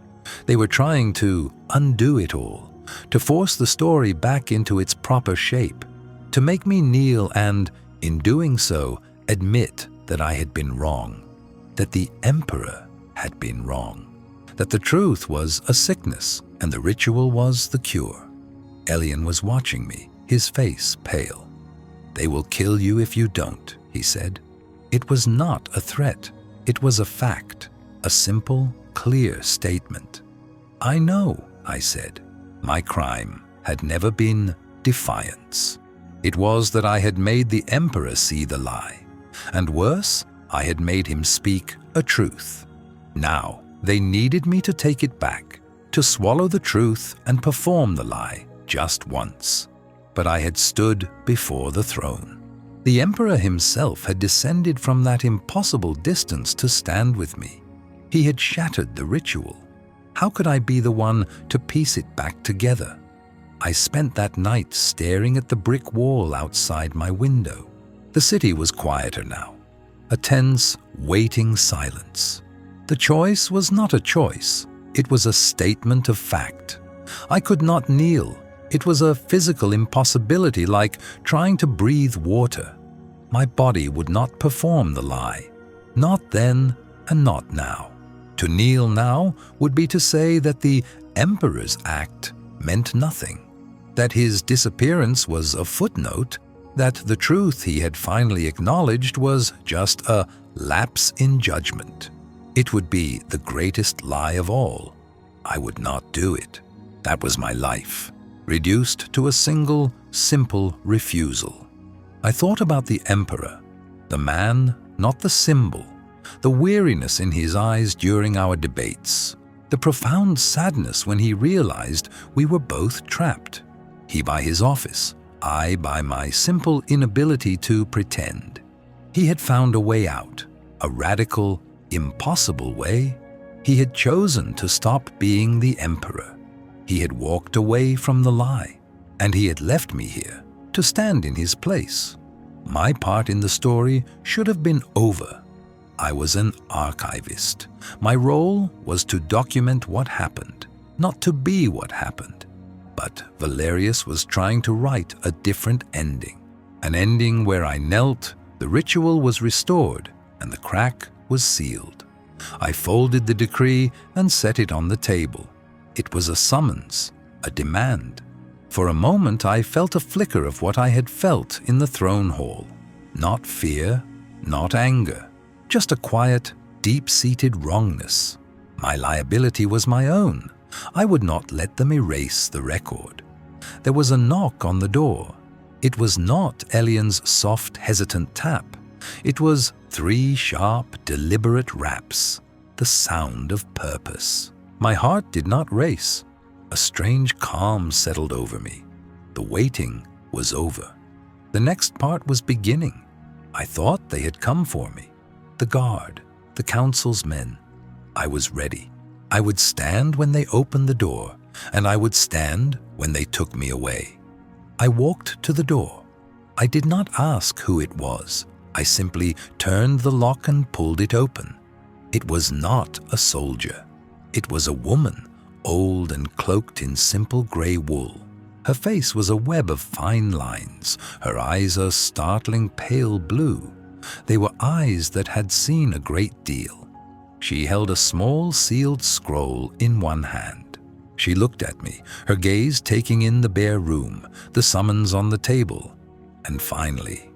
S1: They were trying to undo it all, to force the story back into its proper shape, to make me kneel and, in doing so, admit that I had been wrong, that the emperor had been wrong, that the truth was a sickness and the ritual was the cure. Elian was watching me, his face pale. "They will kill you if you don't," he said. It was not a threat. It was a fact, a simple, clear statement. "I know," I said. My crime had never been defiance. It was that I had made the emperor see the lie. And worse, I had made him speak a truth. Now, they needed me to take it back, to swallow the truth and perform the lie just once. But I had stood before the throne. The emperor himself had descended from that impossible distance to stand with me. He had shattered the ritual. How could I be the one to piece it back together? I spent that night staring at the brick wall outside my window. The city was quieter now, a tense, waiting silence. The choice was not a choice. It was a statement of fact. I could not kneel. It was a physical impossibility, like trying to breathe water. My body would not perform the lie. Not then and not now. To kneel now would be to say that the emperor's act meant nothing, that his disappearance was a footnote, that the truth he had finally acknowledged was just a lapse in judgment. It would be the greatest lie of all. I would not do it. That was my life, reduced to a single, simple refusal. I thought about the emperor, the man, not the symbol, the weariness in his eyes during our debates, the profound sadness when he realized we were both trapped, he by his office, I by my simple inability to pretend. He had found a way out, a radical, impossible way. He had chosen to stop being the emperor. He had walked away from the lie, and he had left me here to stand in his place. My part in the story should have been over. I was an archivist. My role was to document what happened, not to be what happened. But Valerius was trying to write a different ending, an ending where I knelt, the ritual was restored, and the crack was sealed. I folded the decree and set it on the table. It was a summons, a demand. For a moment I felt a flicker of what I had felt in the throne hall. Not fear, not anger, just a quiet, deep-seated wrongness. My liability was my own. I would not let them erase the record. There was a knock on the door. It was not Elian's soft, hesitant tap. It was 3 sharp, deliberate raps, the sound of purpose. My heart did not race. A strange calm settled over me. The waiting was over. The next part was beginning. I thought they had come for me. The guard, the council's men. I was ready. I would stand when they opened the door, and I would stand when they took me away. I walked to the door. I did not ask who it was. I simply turned the lock and pulled it open. It was not a soldier. It was a woman, old and cloaked in simple gray wool. Her face was a web of fine lines, her eyes a startling pale blue. They were eyes that had seen a great deal. She held a small sealed scroll in one hand. She looked at me, her gaze taking in the bare room, the summons on the table, and finally,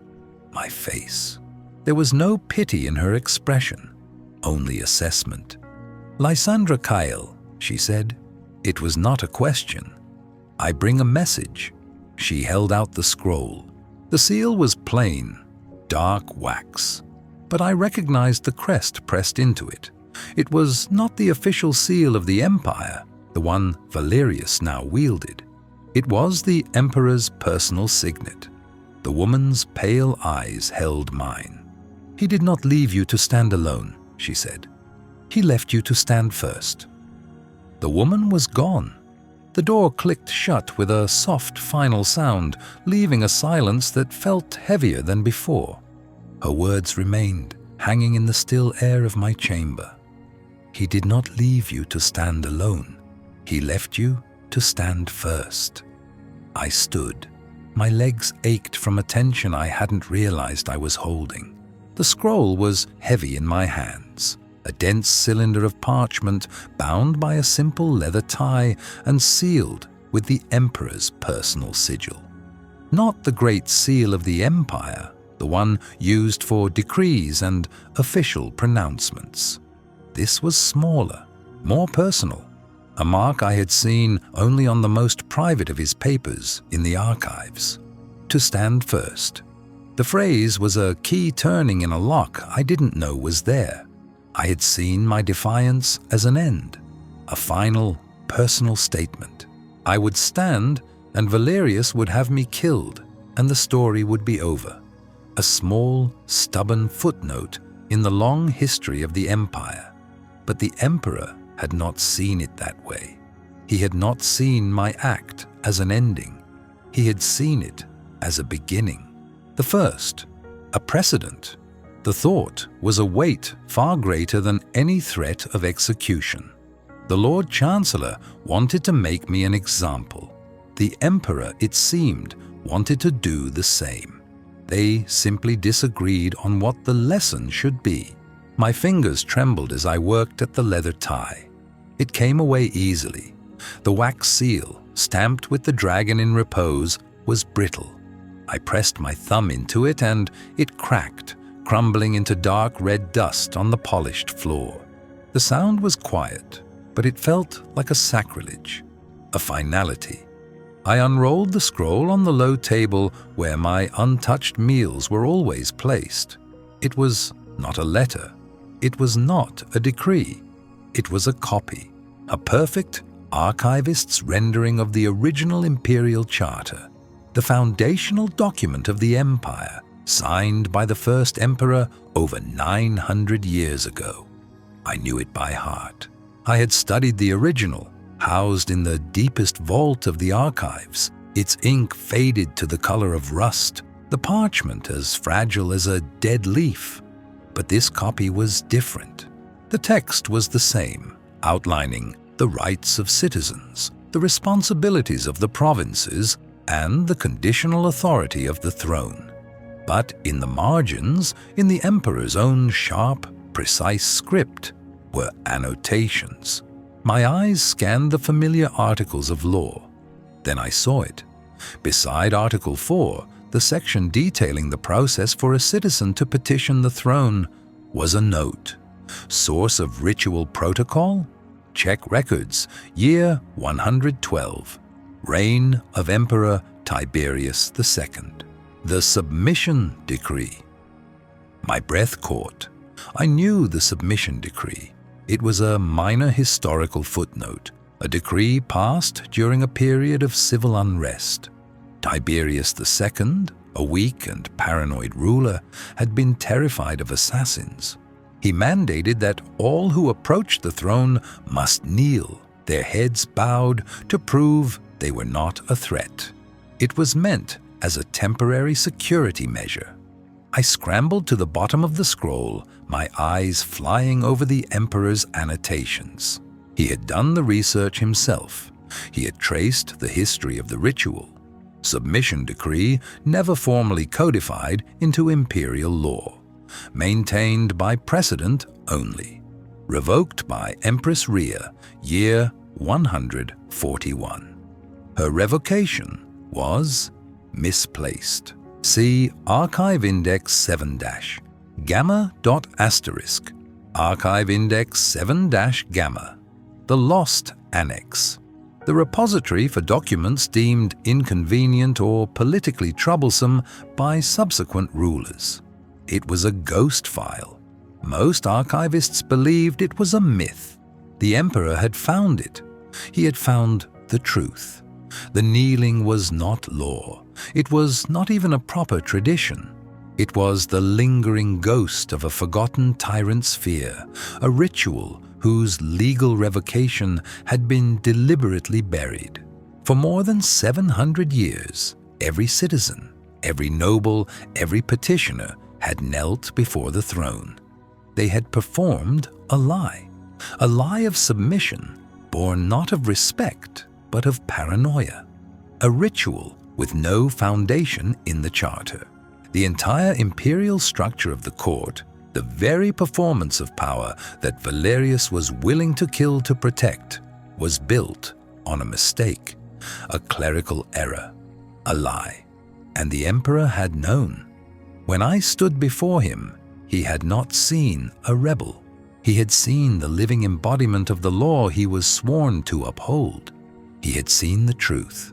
S1: my face. There was no pity in her expression, only assessment. "Lysandra Kyle," she said. It was not a question. "I bring a message." She held out the scroll. The seal was plain, dark wax, but I recognized the crest pressed into it. It was not the official seal of the empire, the one Valerius now wielded. It was the emperor's personal signet. The woman's pale eyes held mine. "He did not leave you to stand alone," she said. "He left you to stand first." The woman was gone. The door clicked shut with a soft final sound, leaving a silence that felt heavier than before. Her words remained, hanging in the still air of my chamber. "He did not leave you to stand alone. He left you to stand first." I stood. My legs ached from a tension I hadn't realized I was holding. The scroll was heavy in my hands, a dense cylinder of parchment bound by a simple leather tie and sealed with the emperor's personal sigil. Not the great seal of the empire, the one used for decrees and official pronouncements. This was smaller, more personal, a mark I had seen only on the most private of his papers in the archives. To stand first. The phrase was a key turning in a lock I didn't know was there. I had seen my defiance as an end, a final, personal statement. I would stand, and Valerius would have me killed, and the story would be over. A small, stubborn footnote in the long history of the empire. But the emperor had not seen it that way. He had not seen my act as an ending. He had seen it as a beginning. The first, a precedent. The thought was a weight far greater than any threat of execution. The Lord Chancellor wanted to make me an example. The emperor, it seemed, wanted to do the same. They simply disagreed on what the lesson should be. My fingers trembled as I worked at the leather tie. It came away easily. The wax seal, stamped with the dragon in repose, was brittle. I pressed my thumb into it and it cracked, crumbling into dark red dust on the polished floor. The sound was quiet, but it felt like a sacrilege, a finality. I unrolled the scroll on the low table where my untouched meals were always placed. It was not a letter. It was not a decree. It was a copy, a perfect archivist's rendering of the original Imperial Charter, the foundational document of the Empire, signed by the first emperor over 900 years ago. I knew it by heart. I had studied the original, housed in the deepest vault of the archives, its ink faded to the color of rust, the parchment as fragile as a dead leaf. But this copy was different. The text was the same, outlining the rights of citizens, the responsibilities of the provinces, and the conditional authority of the throne. But in the margins, in the emperor's own sharp, precise script, were annotations. My eyes scanned the familiar articles of law. Then I saw it. Beside Article 4, the section detailing the process for a citizen to petition the throne, was a note. Source of ritual protocol? Check records, year 112. Reign of Emperor Tiberius II. The submission decree. My breath caught. I knew the submission decree. It was a minor historical footnote, a decree passed during a period of civil unrest. Tiberius II, a weak and paranoid ruler, had been terrified of assassins. He mandated that all who approached the throne must kneel, their heads bowed, to prove they were not a threat. It was meant as a temporary security measure. I scrambled to the bottom of the scroll, my eyes flying over the emperor's annotations. He had done the research himself. He had traced the history of the ritual. Submission decree never formally codified into imperial law. Maintained by precedent only. Revoked by Empress Rhea, year 141. Her revocation was misplaced. See Archive Index 7-, gamma.*, Archive Index 7-gamma. The Lost Annex. The repository for documents deemed inconvenient or politically troublesome by subsequent rulers. It was a ghost file. Most archivists believed it was a myth. The emperor had found it. He had found the truth. The kneeling was not law. It was not even a proper tradition. It was the lingering ghost of a forgotten tyrant's fear, a ritual whose legal revocation had been deliberately buried. For more than 700 years, every citizen, every noble, every petitioner had knelt before the throne. They had performed a lie of submission, born not of respect, but of paranoia. A ritual with no foundation in the charter. The entire imperial structure of the court, the very performance of power that Valerius was willing to kill to protect, was built on a mistake, a clerical error, a lie. And the emperor had known. When I stood before him, he had not seen a rebel. He had seen the living embodiment of the law he was sworn to uphold. He had seen the truth.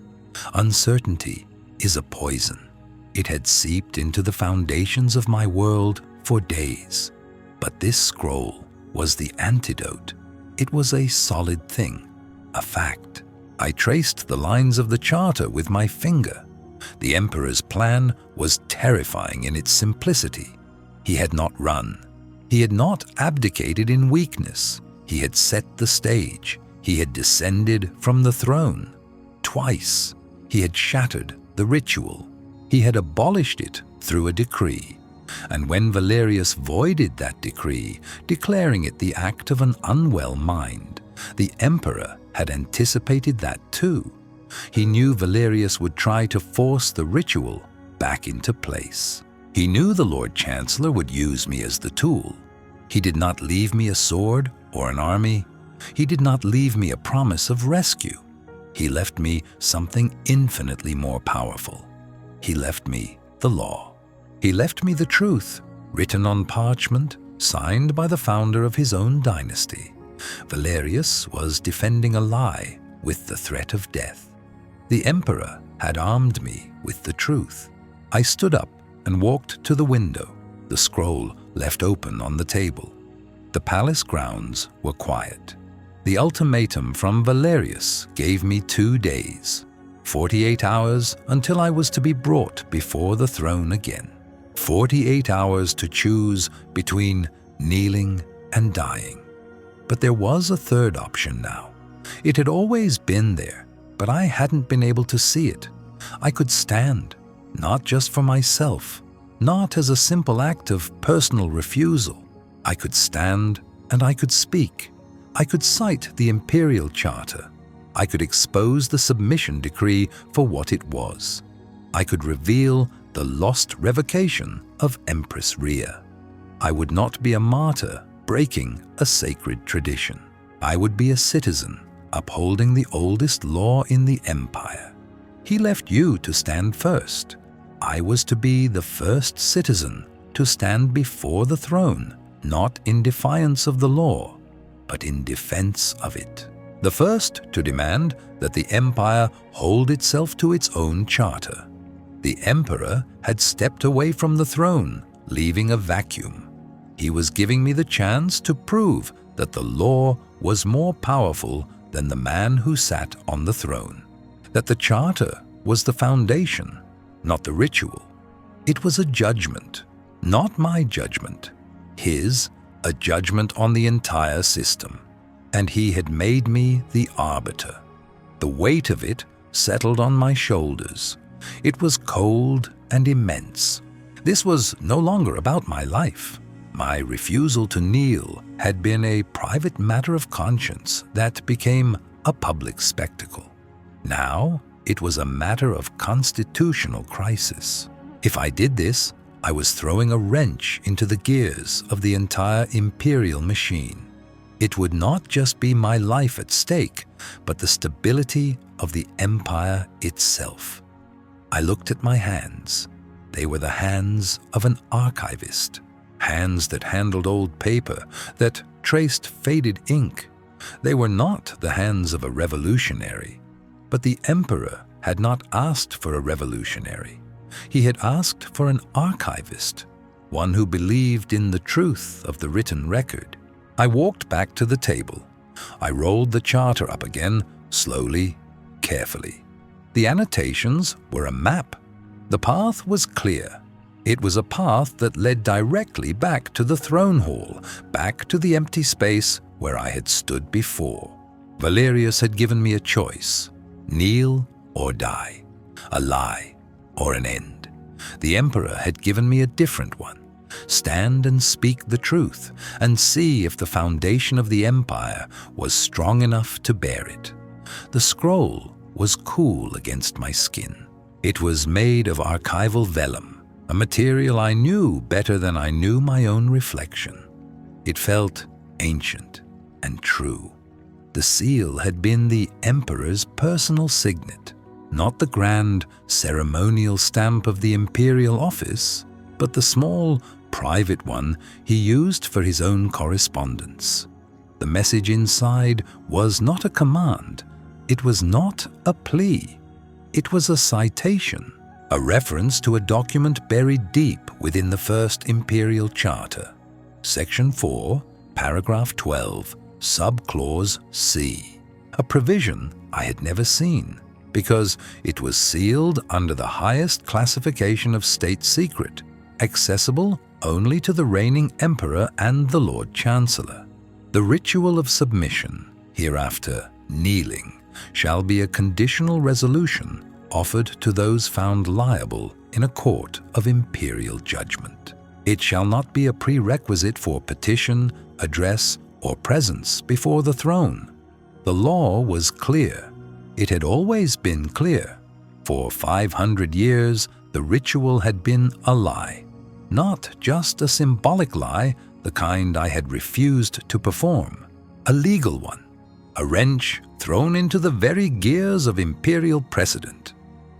S1: Uncertainty is a poison. It had seeped into the foundations of my world for days. But this scroll was the antidote. It was a solid thing, a fact. I traced the lines of the charter with my finger. The emperor's plan was terrifying in its simplicity. He had not run. He had not abdicated in weakness. He had set the stage. He had descended from the throne. Twice, he had shattered the ritual. He had abolished it through a decree. And when Valerius voided that decree, declaring it the act of an unwell mind, the emperor had anticipated that too. He knew Valerius would try to force the ritual back into place. He knew the Lord Chancellor would use me as the tool. He did not leave me a sword or an army. He did not leave me a promise of rescue. He left me something infinitely more powerful. He left me the law. He left me the truth, written on parchment, signed by the founder of his own dynasty. Valerius was defending a lie with the threat of death. The emperor had armed me with the truth. I stood up and walked to the window, the scroll left open on the table. The palace grounds were quiet. The ultimatum from Valerius gave me 2 days, 48 hours until I was to be brought before the throne again. 48 hours to choose between kneeling and dying. But there was a third option now. It had always been there, but I hadn't been able to see it. I could stand, not just for myself, not as a simple act of personal refusal. I could stand and I could speak. I could cite the Imperial Charter. I could expose the submission decree for what it was. I could reveal the lost revocation of Empress Rhea. I would not be a martyr breaking a sacred tradition. I would be a citizen upholding the oldest law in the empire. He left you to stand first. I was to be the first citizen to stand before the throne, not in defiance of the law, but in defense of it. The first to demand that the empire hold itself to its own charter. The emperor had stepped away from the throne, leaving a vacuum. He was giving me the chance to prove that the law was more powerful than the man who sat on the throne. That the charter was the foundation, not the ritual. It was a judgment, not my judgment. His, a judgment on the entire system. And he had made me the arbiter. The weight of it settled on my shoulders. It was cold and immense. This was no longer about my life. My refusal to kneel had been a private matter of conscience that became a public spectacle. Now, it was a matter of constitutional crisis. If I did this, I was throwing a wrench into the gears of the entire imperial machine. It would not just be my life at stake, but the stability of the empire itself. I looked at my hands. They were the hands of an archivist. Hands that handled old paper, that traced faded ink. They were not the hands of a revolutionary. But the emperor had not asked for a revolutionary. He had asked for an archivist, one who believed in the truth of the written record. I walked back to the table. I rolled the charter up again, slowly, carefully. The annotations were a map. The path was clear. It was a path that led directly back to the throne hall, back to the empty space where I had stood before. Valerius had given me a choice: kneel or die, a lie or an end. The emperor had given me a different one: stand and speak the truth, and see if the foundation of the empire was strong enough to bear it. The scroll was cool against my skin. It was made of archival vellum, a material I knew better than I knew my own reflection. It felt ancient and true. The seal had been the emperor's personal signet, not the grand ceremonial stamp of the imperial office, but the small, private one he used for his own correspondence. The message inside was not a command. It was not a plea. It was a citation, a reference to a document buried deep within the first Imperial Charter. Section 4, paragraph 12, subclause C. A provision I had never seen, because it was sealed under the highest classification of state secret, accessible only to the reigning emperor and the Lord Chancellor. The ritual of submission, hereafter kneeling, shall be a conditional resolution offered to those found liable in a court of imperial judgment. It shall not be a prerequisite for petition, address, or presence before the throne. The law was clear. It had always been clear. For 500 years, the ritual had been a lie. Not just a symbolic lie, the kind I had refused to perform, a legal one, a wrench thrown into the very gears of imperial precedent.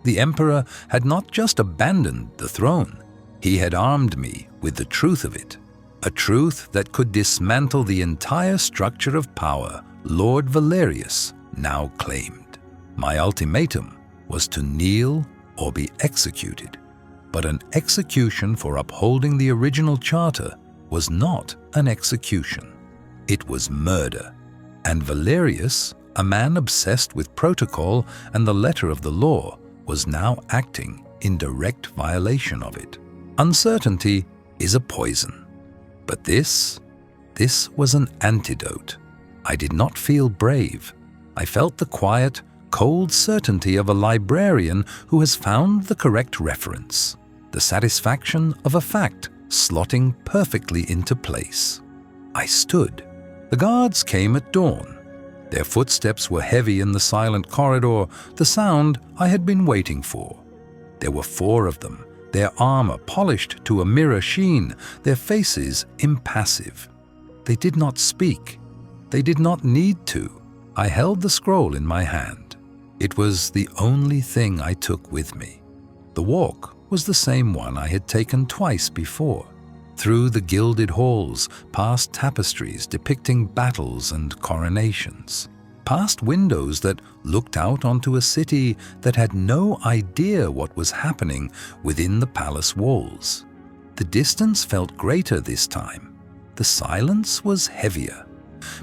S1: The emperor had not just abandoned the throne, he had armed me with the truth of it, a truth that could dismantle the entire structure of power Lord Valerius now claimed. My ultimatum was to kneel or be executed, but an execution for upholding the original charter was not an execution. It was murder, and Valerius, a man obsessed with protocol and the letter of the law, was now acting in direct violation of it. Uncertainty is a poison, but this was an antidote. I did not feel brave. I felt the quiet, cold certainty of a librarian who has found the correct reference, the satisfaction of a fact slotting perfectly into place. I stood. The guards came at dawn. Their footsteps were heavy in the silent corridor, the sound I had been waiting for. There were 4 of them, their armor polished to a mirror sheen, their faces impassive. They did not speak. They did not need to. I held the scroll in my hand. It was the only thing I took with me. The walk was the same one I had taken twice before, through the gilded halls, past tapestries depicting battles and coronations, past windows that looked out onto a city that had no idea what was happening within the palace walls. The distance felt greater this time. The silence was heavier.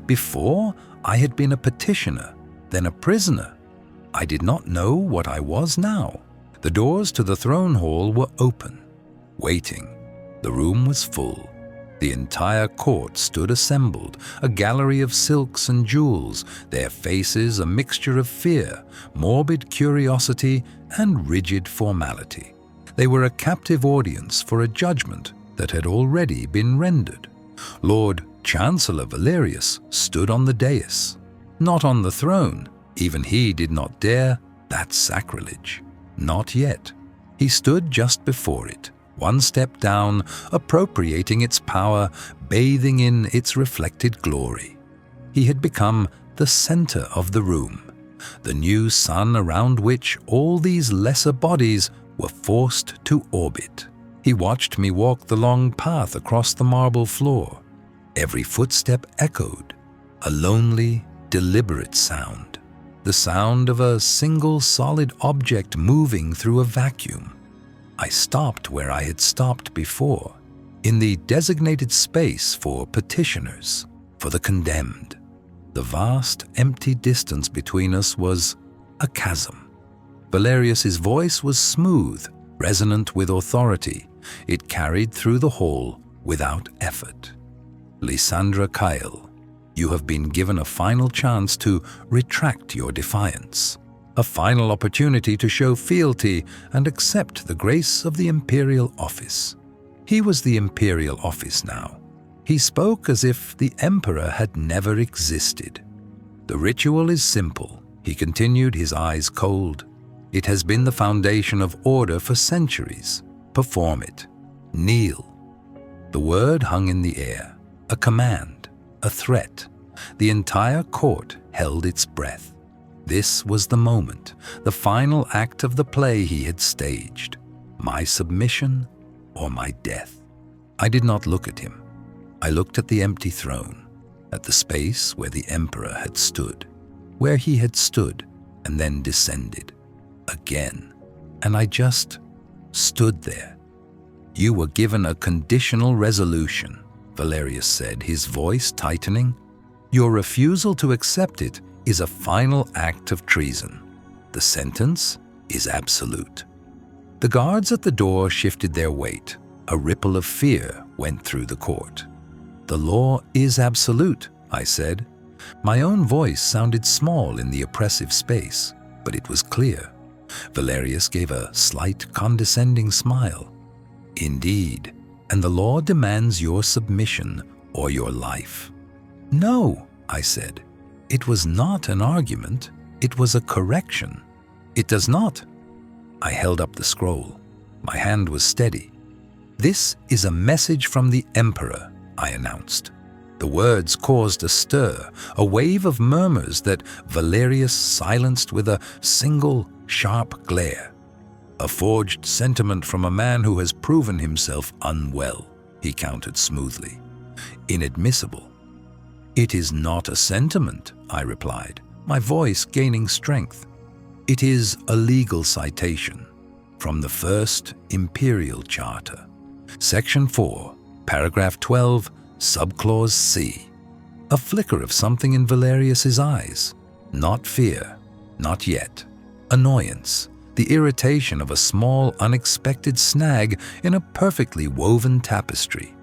S1: Before, I had been a petitioner, then a prisoner. I did not know what I was now. The doors to the throne hall were open, waiting. The room was full. The entire court stood assembled, a gallery of silks and jewels, their faces a mixture of fear, morbid curiosity, and rigid formality. They were a captive audience for a judgment that had already been rendered. Lord Chancellor Valerius stood on the dais, not on the throne. Even he did not dare. That's sacrilege. Not yet. He stood just before it, one step down, appropriating its power, bathing in its reflected glory. He had become the center of the room, the new sun around which all these lesser bodies were forced to orbit. He watched me walk the long path across the marble floor. Every footstep echoed, a lonely, deliberate sound, the sound of a single solid object moving through a vacuum. I stopped where I had stopped before, in the designated space for petitioners, for the condemned. The vast, empty distance between us was a chasm. Valerius's voice was smooth, resonant with authority. It carried through the hall without effort. Lysandra Kyle, you have been given a final chance to retract your defiance, a final opportunity to show fealty and accept the grace of the Imperial office. He was the Imperial office now. He spoke as if the Emperor had never existed. The ritual is simple, he continued, his eyes cold. It has been the foundation of order for centuries. Perform it. Kneel. The word hung in the air. A command, a threat. The entire court held its breath. This was the moment, the final act of the play he had staged. My submission or my death. I did not look at him. I looked at the empty throne, at the space where the Emperor had stood, where he had stood and then descended again. And I just stood there. You were given a conditional resolution, Valerius said, his voice tightening. Your refusal to accept it is a final act of treason. The sentence is absolute. The guards at the door shifted their weight. A ripple of fear went through the court. The law is absolute, I said. My own voice sounded small in the oppressive space, but it was clear. Valerius gave a slight condescending smile. Indeed, and the law demands your submission or your life. No, I said. It was not an argument. It was a correction. It does not. I held up the scroll. My hand was steady. This is a message from the Emperor. I announced. The words caused a stir, a wave of murmurs that Valerius silenced with a single, sharp glare. A forged sentiment from a man who has proven himself unwell, he countered smoothly. Inadmissible. It is not a sentiment, I replied, my voice gaining strength. It is a legal citation from the first Imperial Charter. Section 4, paragraph 12, subclause C. A flicker of something in Valerius's eyes. Not fear, not yet. Annoyance, the irritation of a small, unexpected snag in a perfectly woven tapestry.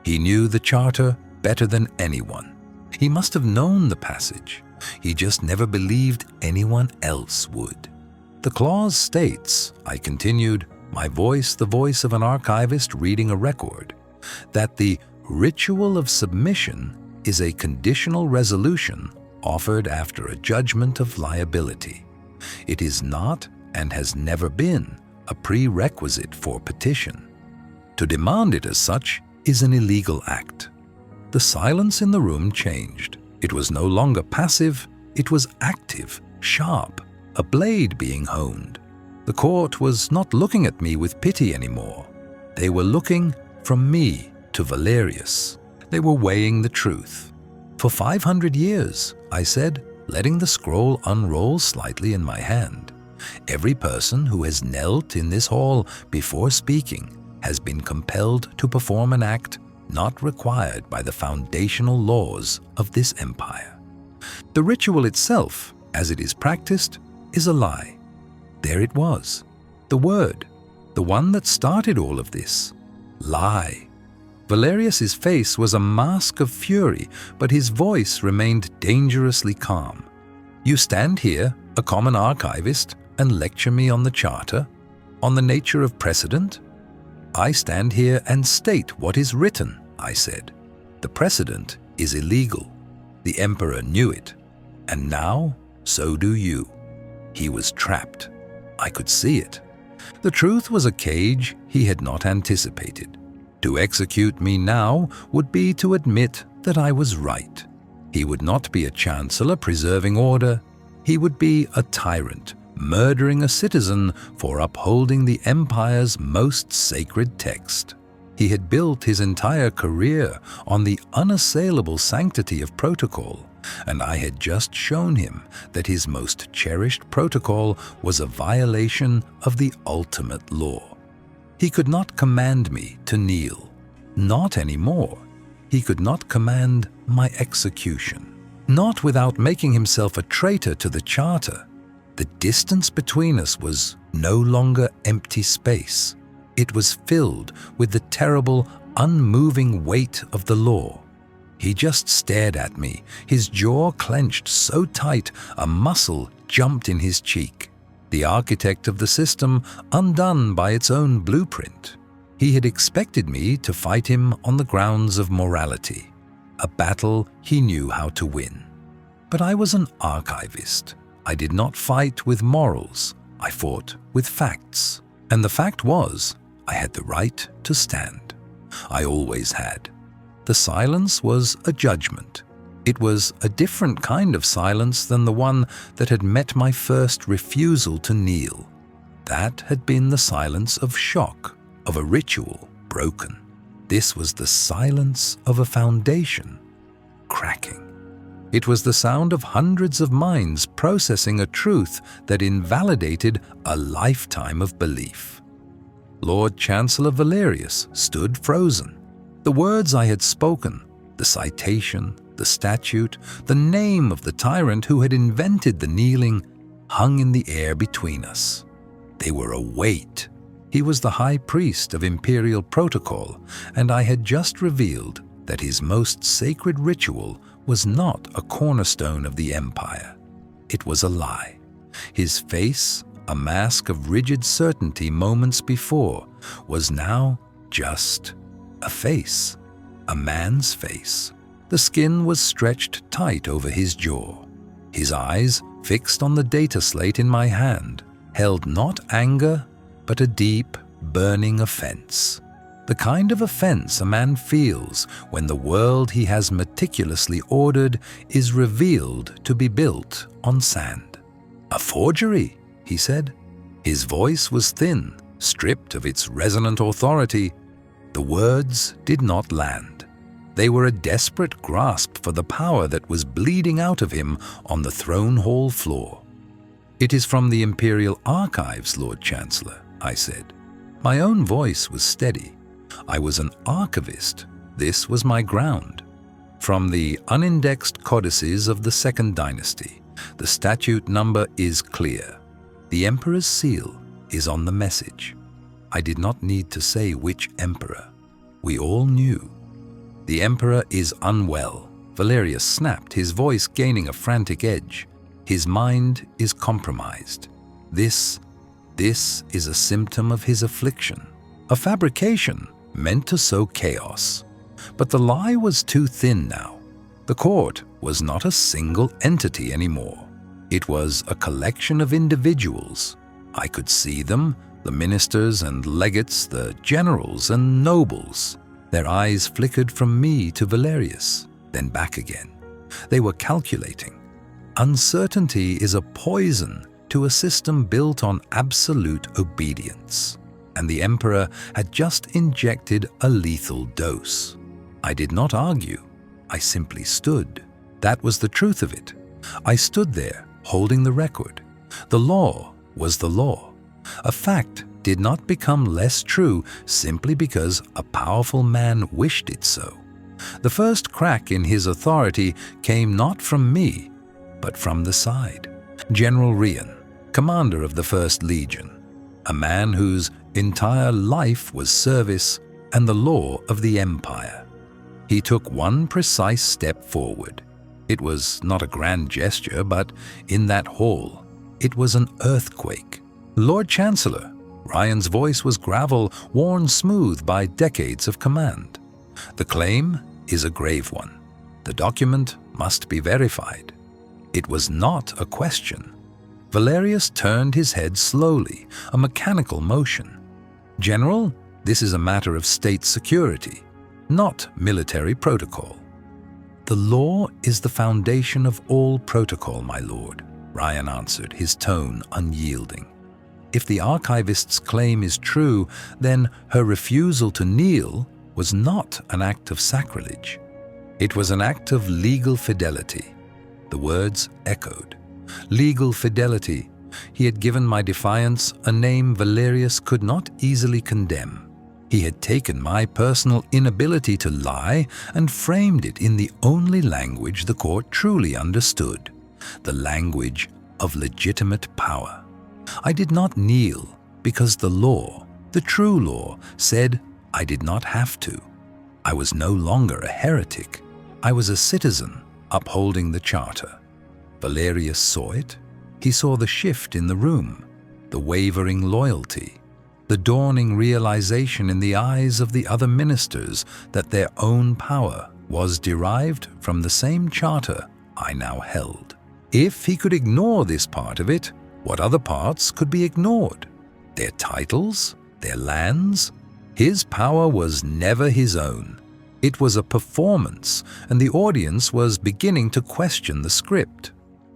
S1: He knew the Charter better than anyone. He must have known the passage. He just never believed anyone else would. The clause states, I continued, my voice the voice of an archivist reading a record, that the ritual of submission is a conditional resolution offered after a judgment of liability. It is not and has never been a prerequisite for petition. To demand it as such is an illegal act. The silence in the room changed. It was no longer passive, it was active, sharp, a blade being honed. The court was not looking at me with pity anymore. They were looking from me to Valerius. They were weighing the truth. For 500 years, I said, letting the scroll unroll slightly in my hand. Every person who has knelt in this hall before speaking has been compelled to perform an act not required by the foundational laws of this empire. The ritual itself, as it is practiced, is a lie. There it was, the word, the one that started all of this. Lie. Valerius's face was a mask of fury, but his voice remained dangerously calm. You stand here, a common archivist, and lecture me on the Charter, on the nature of precedent? I stand here and state what is written, I said. The precedent is illegal. The Emperor knew it. And now, so do you. He was trapped. I could see it. The truth was a cage he had not anticipated. To execute me now would be to admit that I was right. He would not be a chancellor preserving order. He would be a tyrant, murdering a citizen for upholding the empire's most sacred text. He had built his entire career on the unassailable sanctity of protocol, and I had just shown him that his most cherished protocol was a violation of the ultimate law. He could not command me to kneel. Not anymore. He could not command my execution. Not without making himself a traitor to the Charter. The distance between us was no longer empty space. It was filled with the terrible, unmoving weight of the law. He just stared at me, his jaw clenched so tight a muscle jumped in his cheek. The architect of the system undone by its own blueprint. He had expected me to fight him on the grounds of morality, a battle he knew how to win. But I was an archivist. I did not fight with morals, I fought with facts. And the fact was, I had the right to stand. I always had. The silence was a judgment. It was a different kind of silence than the one that had met my first refusal to kneel. That had been the silence of shock, of a ritual broken. This was the silence of a foundation cracking. It was the sound of hundreds of minds processing a truth that invalidated a lifetime of belief. Lord Chancellor Valerius stood frozen. The words I had spoken, the citation, the statute, the name of the tyrant who had invented the kneeling, hung in the air between us. They were a weight. He was the high priest of Imperial protocol, and I had just revealed that his most sacred ritual was not a cornerstone of the empire. It was a lie. His face, a mask of rigid certainty moments before, was now just a face, a man's face. The skin was stretched tight over his jaw. His eyes, fixed on the data slate in my hand, held not anger, but a deep, burning offense. The kind of offense a man feels when the world he has meticulously ordered is revealed to be built on sand. "A forgery," he said. His voice was thin, stripped of its resonant authority. The words did not land. They were a desperate grasp for the power that was bleeding out of him on the throne hall floor. "It is from the Imperial archives, Lord Chancellor," I said. My own voice was steady. I was an archivist. This was my ground. "From the unindexed codices of the Second Dynasty. The statute number is clear. The Emperor's seal is on the message." I did not need to say which emperor. We all knew. "The Emperor is unwell," Valerius snapped, his voice gaining a frantic edge. "His mind is compromised. This is a symptom of his affliction. A fabrication meant to sow chaos." But the lie was too thin now. The court was not a single entity anymore. It was a collection of individuals. I could see them, the ministers and legates, the generals and nobles. Their eyes flickered from me to Valerius, then back again. They were calculating. Uncertainty is a poison to a system built on absolute obedience, and the Emperor had just injected a lethal dose. I did not argue. I simply stood. That was the truth of it. I stood there, holding the record. The law was the law. A fact did not become less true simply because a powerful man wished it so. The first crack in his authority came not from me, but from the side. General Rian, commander of the First Legion, a man whose entire life was service and the law of the Empire. He took one precise step forward. It was not a grand gesture, but in that hall, it was an earthquake. "Lord Chancellor," Ryan's voice was gravel worn smooth by decades of command. "The claim is a grave one. The document must be verified." It was not a question. Valerius turned his head slowly, a mechanical motion. "General, this is a matter of state security, not military protocol." "The law is the foundation of all protocol, my lord," Ryan answered, his tone unyielding. "If the archivist's claim is true, then her refusal to kneel was not an act of sacrilege. It was an act of legal fidelity." The words echoed. Legal fidelity. He had given my defiance a name Valerius could not easily condemn. He had taken my personal inability to lie and framed it in the only language the court truly understood, the language of legitimate power. I did not kneel because the law, the true law, said I did not have to. I was no longer a heretic. I was a citizen upholding the charter. Valerius saw it. He saw the shift in the room, the wavering loyalty, the dawning realization in the eyes of the other ministers that their own power was derived from the same charter I now held. If he could ignore this part of it, what other parts could be ignored? Their titles? Their lands? His power was never his own. It was a performance, and the audience was beginning to question the script.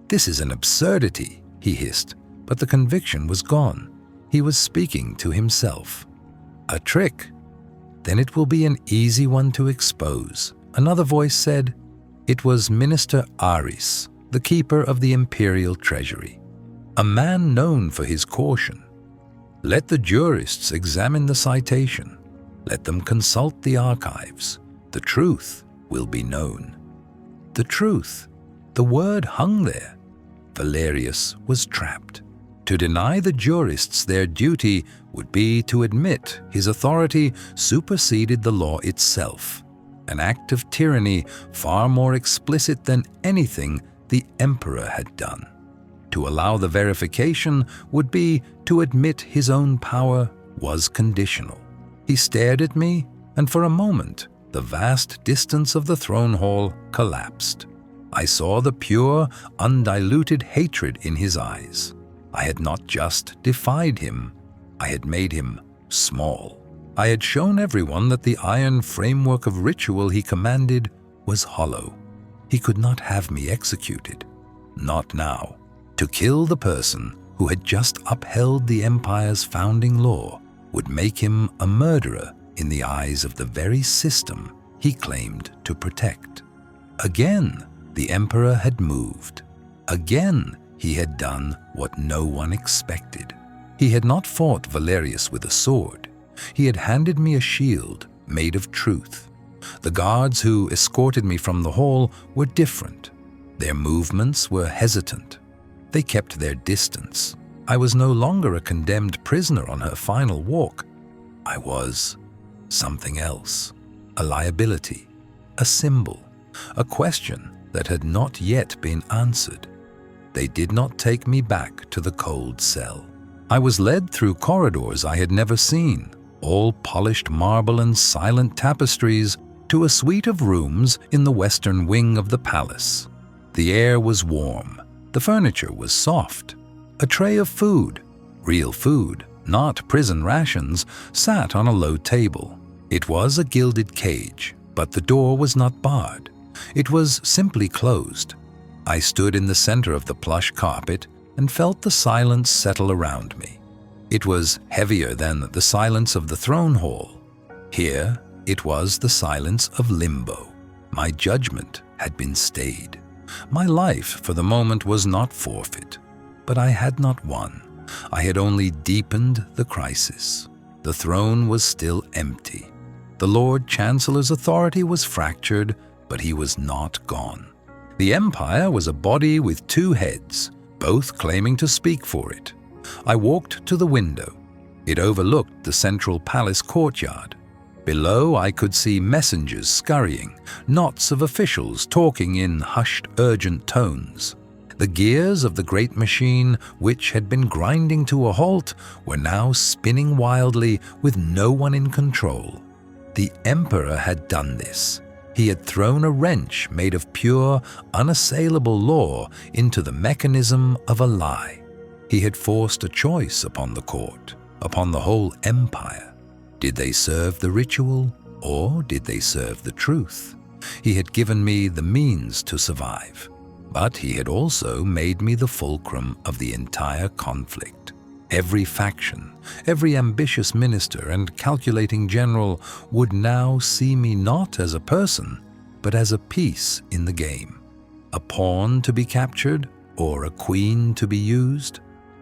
S1: "This is an absurdity," he hissed, but the conviction was gone. He was speaking to himself. "A trick? Then it will be an easy one to expose." Another voice said. It was Minister Aris, the keeper of the Imperial treasury, a man known for his caution. "Let the jurists examine the citation. Let them consult the archives. The truth will be known." The truth. The word hung there. Valerius was trapped. To deny the jurists their duty would be to admit his authority superseded the law itself, an act of tyranny far more explicit than anything the emperor had done. To allow the verification would be to admit his own power was conditional. He stared at me, and for a moment, the vast distance of the throne hall collapsed. I saw the pure, undiluted hatred in his eyes. I had not just defied him, I had made him small. I had shown everyone that the iron framework of ritual he commanded was hollow. He could not have me executed. Not now. To kill the person who had just upheld the empire's founding law would make him a murderer in the eyes of the very system he claimed to protect. Again, the emperor had moved. Again, he had done what no one expected. He had not fought Valerius with a sword. He had handed me a shield made of truth. The guards who escorted me from the hall were different. Their movements were hesitant. They kept their distance. I was no longer a condemned prisoner on her final walk. I was something else, a liability, a symbol, a question that had not yet been answered. They did not take me back to the cold cell. I was led through corridors I had never seen, all polished marble and silent tapestries, to a suite of rooms in the western wing of the palace. The air was warm. The furniture was soft. A tray of food, real food, not prison rations, sat on a low table. It was a gilded cage, but the door was not barred. It was simply closed. I stood in the center of the plush carpet and felt the silence settle around me. It was heavier than the silence of the throne hall. Here, it was the silence of limbo. My judgment had been stayed. My life, for the moment, was not forfeit. But I had not won. I had only deepened the crisis. The throne was still empty. The Lord Chancellor's authority was fractured, but he was not gone. The empire was a body with two heads, both claiming to speak for it. I walked to the window. It overlooked the central palace courtyard. Below, I could see messengers scurrying, knots of officials talking in hushed, urgent tones. The gears of the great machine, which had been grinding to a halt, were now spinning wildly with no one in control. The emperor had done this. He had thrown a wrench made of pure, unassailable law into the mechanism of a lie. He had forced a choice upon the court, upon the whole empire. Did they serve the ritual, or did they serve the truth? He had given me the means to survive, but he had also made me the fulcrum of the entire conflict. Every faction, every ambitious minister and calculating general would now see me not as a person, but as a piece in the game. A pawn to be captured, or a queen to be used?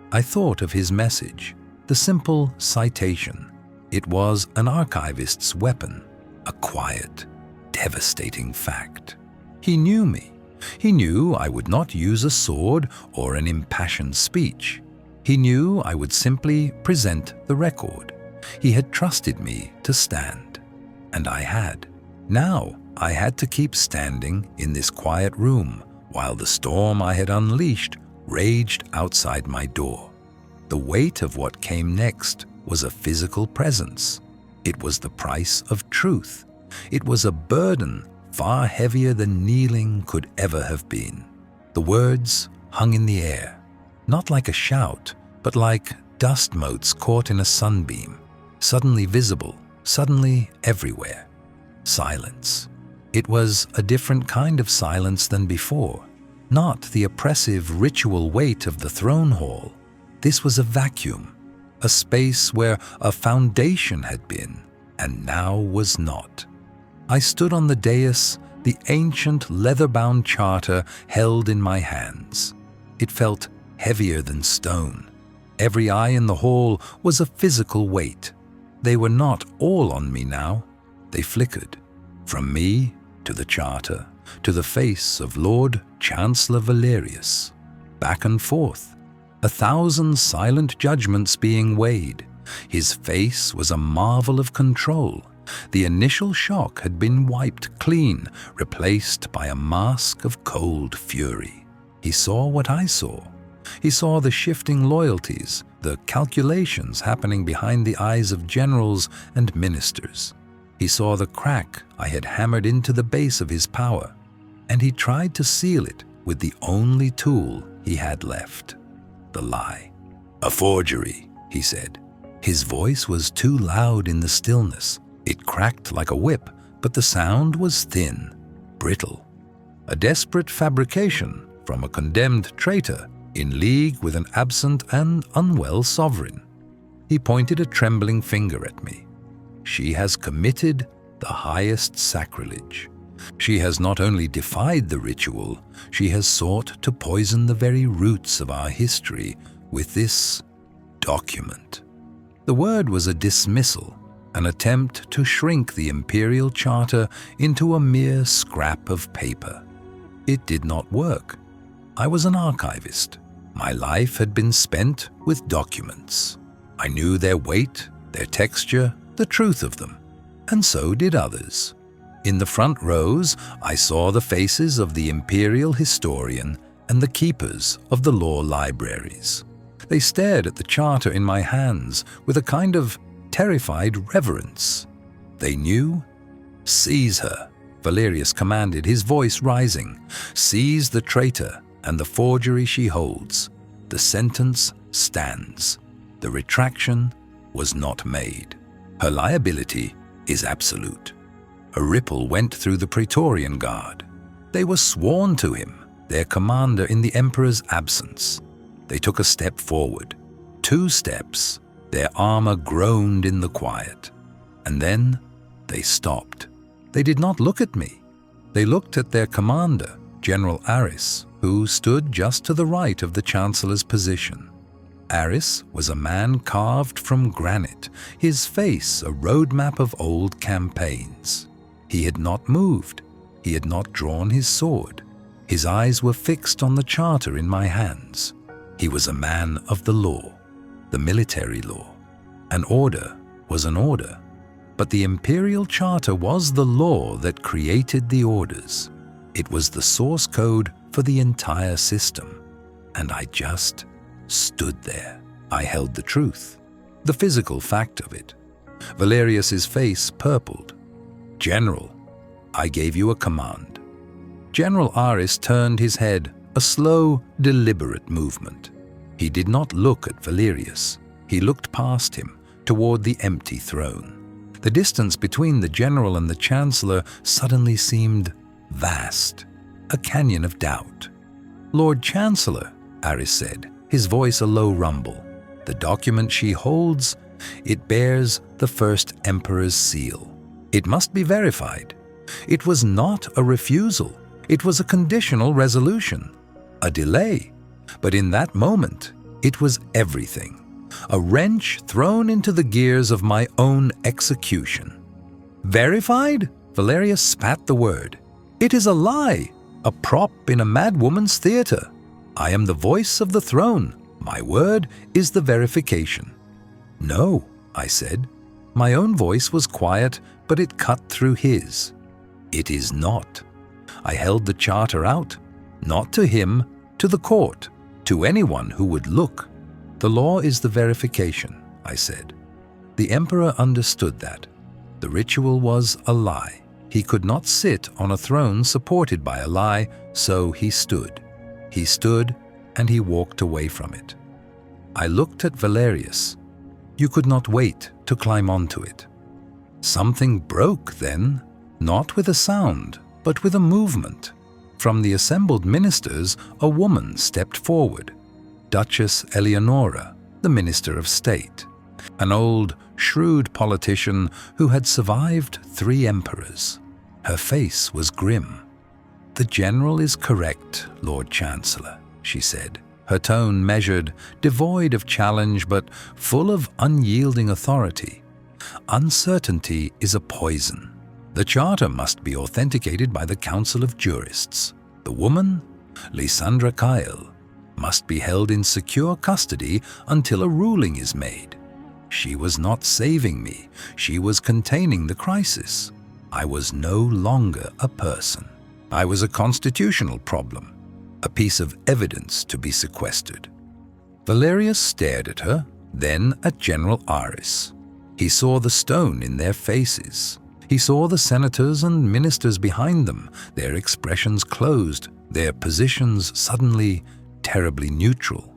S1: I thought of his message, the simple citation. It was an archivist's weapon, a quiet, devastating fact. He knew me. He knew I would not use a sword or an impassioned speech. He knew I would simply present the record. He had trusted me to stand. And I had. Now I had to keep standing in this quiet room while the storm I had unleashed raged outside my door. The weight of what came next was a physical presence. It was the price of truth. It was a burden far heavier than kneeling could ever have been. The words hung in the air, not like a shout, but like dust motes caught in a sunbeam, suddenly visible, suddenly everywhere. Silence. It was a different kind of silence than before, not the oppressive ritual weight of the throne hall. This was a vacuum, a space where a foundation had been and now was not. I stood on the dais, the ancient leather-bound charter held in my hands. It felt heavier than stone. Every eye in the hall was a physical weight. They were not all on me now. They flickered, from me to the charter, to the face of Lord Chancellor Valerius. Back and forth, 1,000 silent judgments being weighed. His face was a marvel of control. The initial shock had been wiped clean, replaced by a mask of cold fury. He saw what I saw. He saw the shifting loyalties, the calculations happening behind the eyes of generals and ministers. He saw the crack I had hammered into the base of his power, and he tried to seal it with the only tool he had left, the lie. "A forgery," he said. His voice was too loud in the stillness. It cracked like a whip, but the sound was thin, brittle. A desperate fabrication from a condemned traitor in league with an absent and unwell sovereign. He pointed a trembling finger at me. She has committed the highest sacrilege. She has not only defied the ritual, she has sought to poison the very roots of our history with this document. The word was a dismissal, an attempt to shrink the Imperial Charter into a mere scrap of paper. It did not work. I was an archivist. My life had been spent with documents. I knew their weight, their texture, the truth of them, and so did others. In the front rows, I saw the faces of the imperial historian and the keepers of the law libraries. They stared at the charter in my hands with a kind of terrified reverence. They knew. "Seize her," Valerius commanded, his voice rising. "Seize the traitor and the forgery she holds. The sentence stands. The retraction was not made. Her liability is absolute." A ripple went through the Praetorian Guard. They were sworn to him, their commander in the emperor's absence. They took a step forward, 2 steps. Their armor groaned in the quiet. And then they stopped. They did not look at me. They looked at their commander, General Aris, who stood just to the right of the Chancellor's position. Aris was a man carved from granite, his face a roadmap of old campaigns. He had not moved. He had not drawn his sword. His eyes were fixed on the charter in my hands. He was a man of the law, the military law. An order was an order, but the Imperial Charter was the law that created the orders. It was the source code for the entire system, and I just stood there. I held the truth, the physical fact of it. Valerius's face purpled. "General, I gave you a command." General Aris turned his head, a slow, deliberate movement. He did not look at Valerius. He looked past him, toward the empty throne. The distance between the general and the chancellor suddenly seemed vast, a canyon of doubt. "Lord Chancellor," Aris said, his voice a low rumble, "the document she holds, it bears the first emperor's seal. It must be verified. It was not a refusal. It was a conditional resolution, a delay. But in that moment, it was everything. A wrench thrown into the gears of my own execution." "Verified?" Valerius spat the word. "It is a lie, a prop in a madwoman's theater. I am the voice of the throne. My word is the verification." "No," I said. My own voice was quiet, but it cut through his. "It is not." I held the charter out, not to him, to the court, to anyone who would look. "The law is the verification," I said. The emperor understood that. The ritual was a lie. He could not sit on a throne supported by a lie, so he stood. He stood, and he walked away from it. I looked at Valerius. You could not wait to climb onto it. Something broke then, not with a sound, but with a movement. From the assembled ministers, a woman stepped forward. Duchess Eleonora, the Minister of State, an old, shrewd politician who had survived 3 emperors. Her face was grim. "The general is correct, Lord Chancellor," she said, her tone measured, devoid of challenge but full of unyielding authority. "Uncertainty is a poison. The charter must be authenticated by the Council of Jurists. The woman, Lysandra Kyle, must be held in secure custody until a ruling is made. She was not saving me. She was containing the crisis. I was no longer a person. I was a constitutional problem, a piece of evidence to be sequestered." Valerius stared at her, then at General Aris. He saw the stone in their faces. He saw the senators and ministers behind them, their expressions closed, their positions suddenly terribly neutral.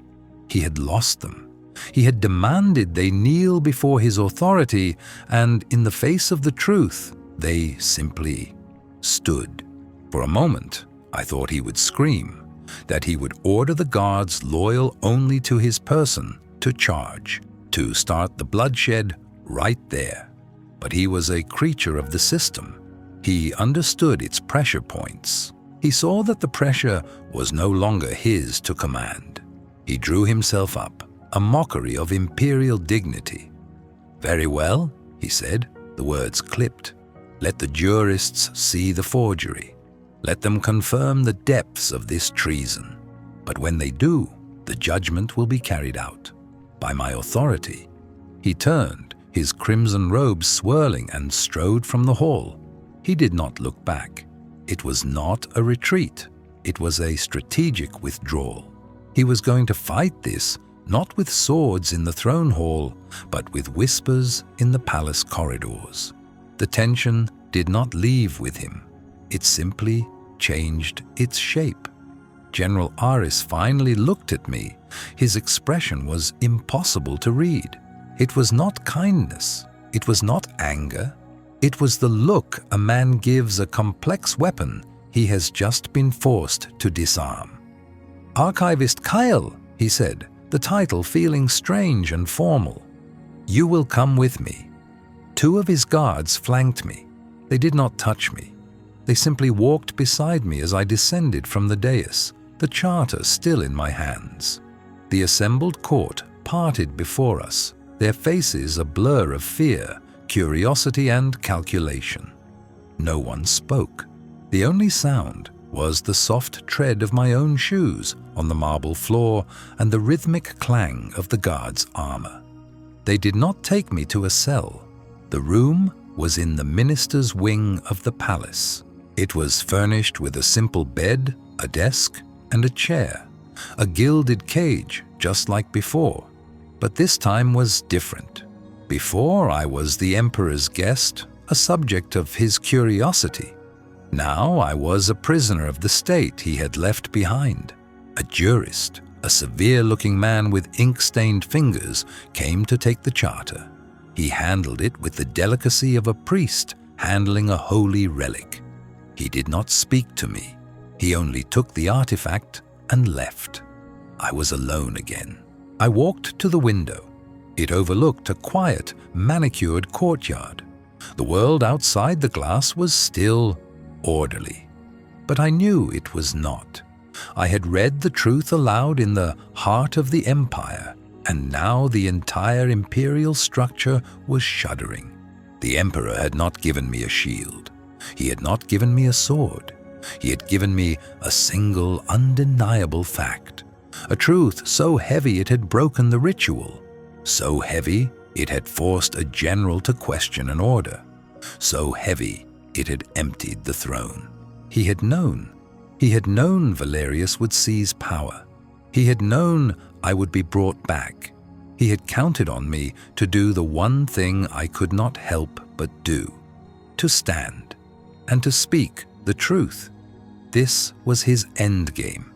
S1: He had lost them. He had demanded they kneel before his authority, and in the face of the truth, they simply stood. For a moment, I thought he would scream, that he would order the guards loyal only to his person to charge, to start the bloodshed right there. But he was a creature of the system. He understood its pressure points. He saw that the pressure was no longer his to command. He drew himself up, a mockery of imperial dignity. "Very well," he said, the words clipped. "Let the jurists see the forgery. Let them confirm the depths of this treason. But when they do, the judgment will be carried out by my authority." He turned, his crimson robes swirling, and strode from the hall. He did not look back. It was not a retreat. It was a strategic withdrawal. He was going to fight this, not with swords in the throne hall, but with whispers in the palace corridors. The tension did not leave with him. It simply changed its shape. General Aris finally looked at me. His expression was impossible to read. It was not kindness. It was not anger. It was the look a man gives a complex weapon he has just been forced to disarm. "Archivist Kyle," he said, the title feeling strange and formal. "You will come with me." 2 of his guards flanked me. They did not touch me. They simply walked beside me as I descended from the dais, the charter still in my hands. The assembled court parted before us, their faces a blur of fear, curiosity, and calculation. No one spoke. The only sound was the soft tread of my own shoes on the marble floor and the rhythmic clang of the guards' armor. They did not take me to a cell. The room was in the minister's wing of the palace. It was furnished with a simple bed, a desk, and a chair, a gilded cage just like before. But this time was different. Before, I was the emperor's guest, a subject of his curiosity. Now I was a prisoner of the state he had left behind. A jurist, a severe-looking man with ink-stained fingers, came to take the charter. He handled it with the delicacy of a priest handling a holy relic. He did not speak to me. He only took the artifact and left. I was alone again. I walked to the window. It overlooked a quiet, manicured courtyard. The world outside the glass was still, orderly. But I knew it was not. I had read the truth aloud in the heart of the empire, and now the entire imperial structure was shuddering. The emperor had not given me a shield. He had not given me a sword. He had given me a single, undeniable fact. A truth so heavy it had broken the ritual. So heavy it had forced a general to question an order. So heavy it had emptied the throne. He had known. He had known Valerius would seize power. He had known I would be brought back. He had counted on me to do the one thing I could not help but do, to stand and to speak the truth. This was his endgame,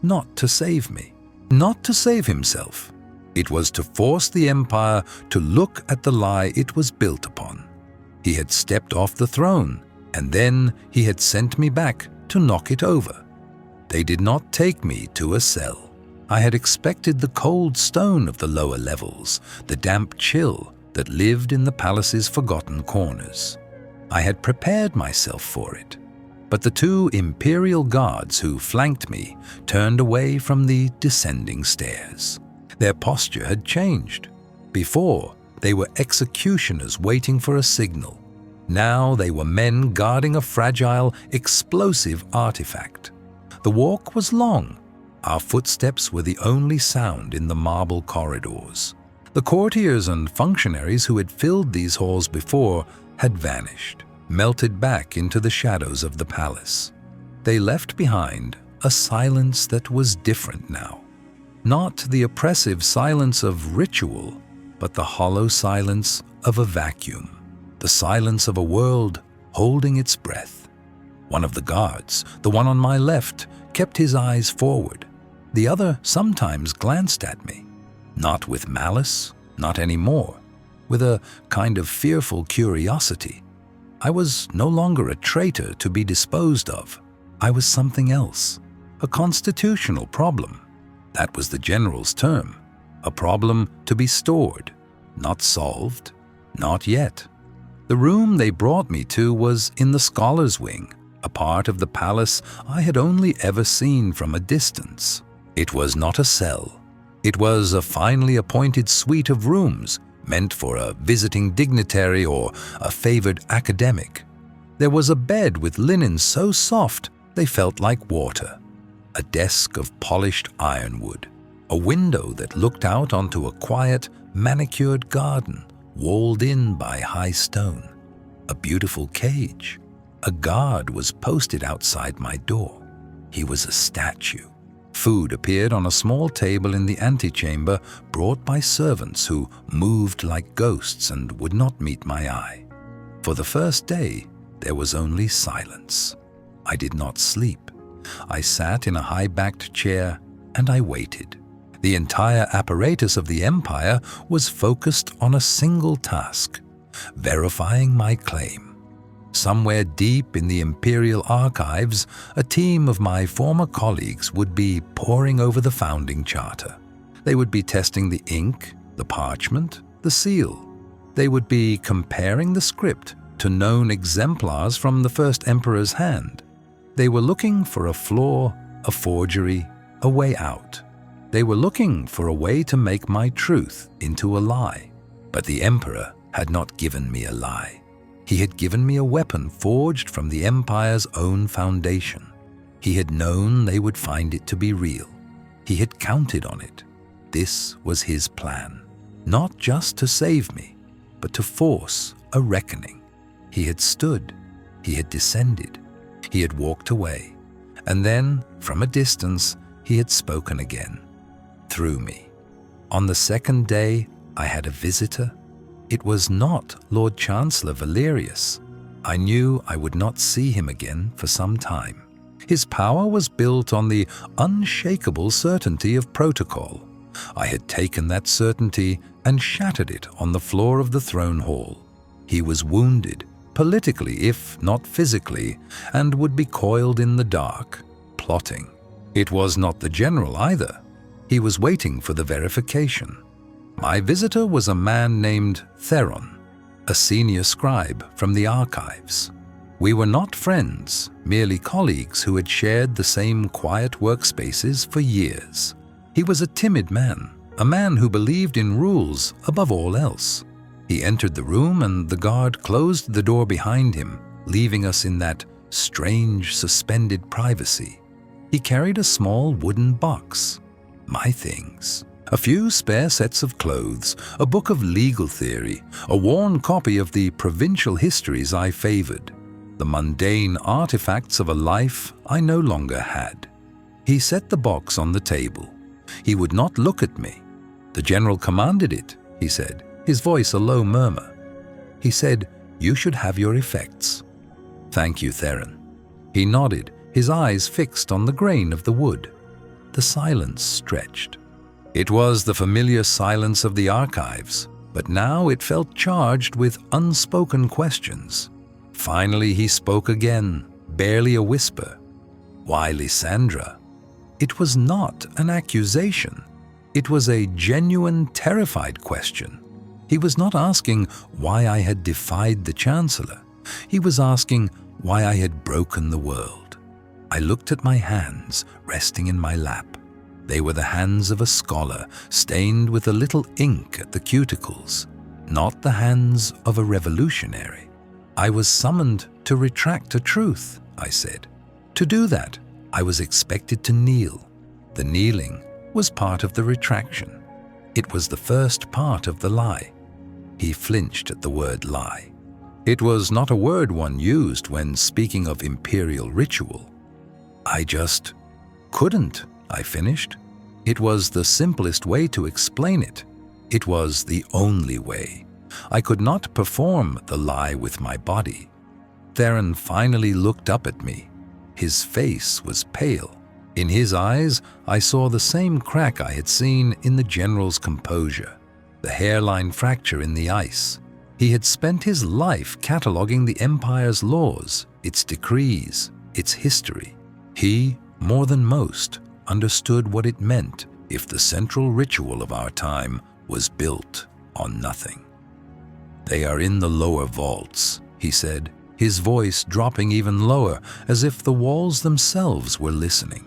S1: not to save me, not to save himself. It was to force the empire to look at the lie it was built upon. He had stepped off the throne, and then he had sent me back to knock it over. They did not take me to a cell. I had expected the cold stone of the lower levels, the damp chill that lived in the palace's forgotten corners. I had prepared myself for it. But the 2 imperial guards who flanked me turned away from the descending stairs. Their posture had changed. Before, they were executioners waiting for a signal. Now they were men guarding a fragile, explosive artifact. The walk was long. Our footsteps were the only sound in the marble corridors. The courtiers and functionaries who had filled these halls before had vanished, melted back into the shadows of the palace. They left behind a silence that was different now. Not the oppressive silence of ritual, but the hollow silence of a vacuum. The silence of a world holding its breath. One of the guards, the one on my left, kept his eyes forward. The other sometimes glanced at me. Not with malice, not anymore. With a kind of fearful curiosity. I was no longer a traitor to be disposed of. I was something else. A constitutional problem. That was the general's term. A problem to be stored, not solved, not yet. The room they brought me to was in the scholars' wing, a part of the palace I had only ever seen from a distance. It was not a cell. It was a finely appointed suite of rooms meant for a visiting dignitary or a favored academic. There was a bed with linen so soft they felt like water, a desk of polished ironwood, a window that looked out onto a quiet, manicured garden walled in by high stone, a beautiful cage. A guard was posted outside my door. He was a statue. Food appeared on a small table in the antechamber, brought by servants who moved like ghosts and would not meet my eye. For the first day, there was only silence. I did not sleep. I sat in a high-backed chair and I waited. The entire apparatus of the empire was focused on a single task, verifying my claim. Somewhere deep in the Imperial archives, a team of my former colleagues would be poring over the founding charter. They would be testing the ink, the parchment, the seal. They would be comparing the script to known exemplars from the first emperor's hand. They were looking for a flaw, a forgery, a way out. They were looking for a way to make my truth into a lie. But the emperor had not given me a lie. He had given me a weapon forged from the empire's own foundation. He had known they would find it to be real. He had counted on it. This was his plan, not just to save me, but to force a reckoning. He had stood, he had descended, he had walked away, and then, from a distance, he had spoken again, through me. On the second day, I had a visitor. It was not Lord Chancellor Valerius. I knew I would not see him again for some time. His power was built on the unshakable certainty of protocol. I had taken that certainty and shattered it on the floor of the throne hall. He was wounded, politically if not physically, and would be coiled in the dark, plotting. It was not the general either. He was waiting for the verification. My visitor was a man named Theron, a senior scribe from the archives. We were not friends, merely colleagues who had shared the same quiet workspaces for years. He was a timid man, a man who believed in rules above all else. He entered the room and the guard closed the door behind him, leaving us in that strange, suspended privacy. He carried a small wooden box. My things. A few spare sets of clothes, a book of legal theory, a worn copy of the provincial histories I favored, the mundane artifacts of a life I no longer had. He set the box on the table. He would not look at me. The general commanded it, he said, his voice a low murmur. He said, "You should have your effects." "Thank you, Theron." He nodded, his eyes fixed on the grain of the wood. The silence stretched. It was the familiar silence of the archives, but now it felt charged with unspoken questions. Finally he spoke again, barely a whisper. "Why, Lysandra?" It was not an accusation. It was a genuine, terrified question. He was not asking why I had defied the Chancellor. He was asking why I had broken the world. I looked at my hands, resting in my lap. They were the hands of a scholar, stained with a little ink at the cuticles, not the hands of a revolutionary. I was summoned to retract a truth, I said. To do that, I was expected to kneel. The kneeling was part of the retraction. It was the first part of the lie. He flinched at the word lie. It was not a word one used when speaking of imperial ritual. I just couldn't, I finished. It was the simplest way to explain it. It was the only way. I could not perform the lie with my body. Theron finally looked up at me. His face was pale. In his eyes, I saw the same crack I had seen in the general's composure, the hairline fracture in the ice. He had spent his life cataloging the Empire's laws, its decrees, its history. He, more than most, understood what it meant if the central ritual of our time was built on nothing. "They are in the lower vaults," he said, his voice dropping even lower, as if the walls themselves were listening.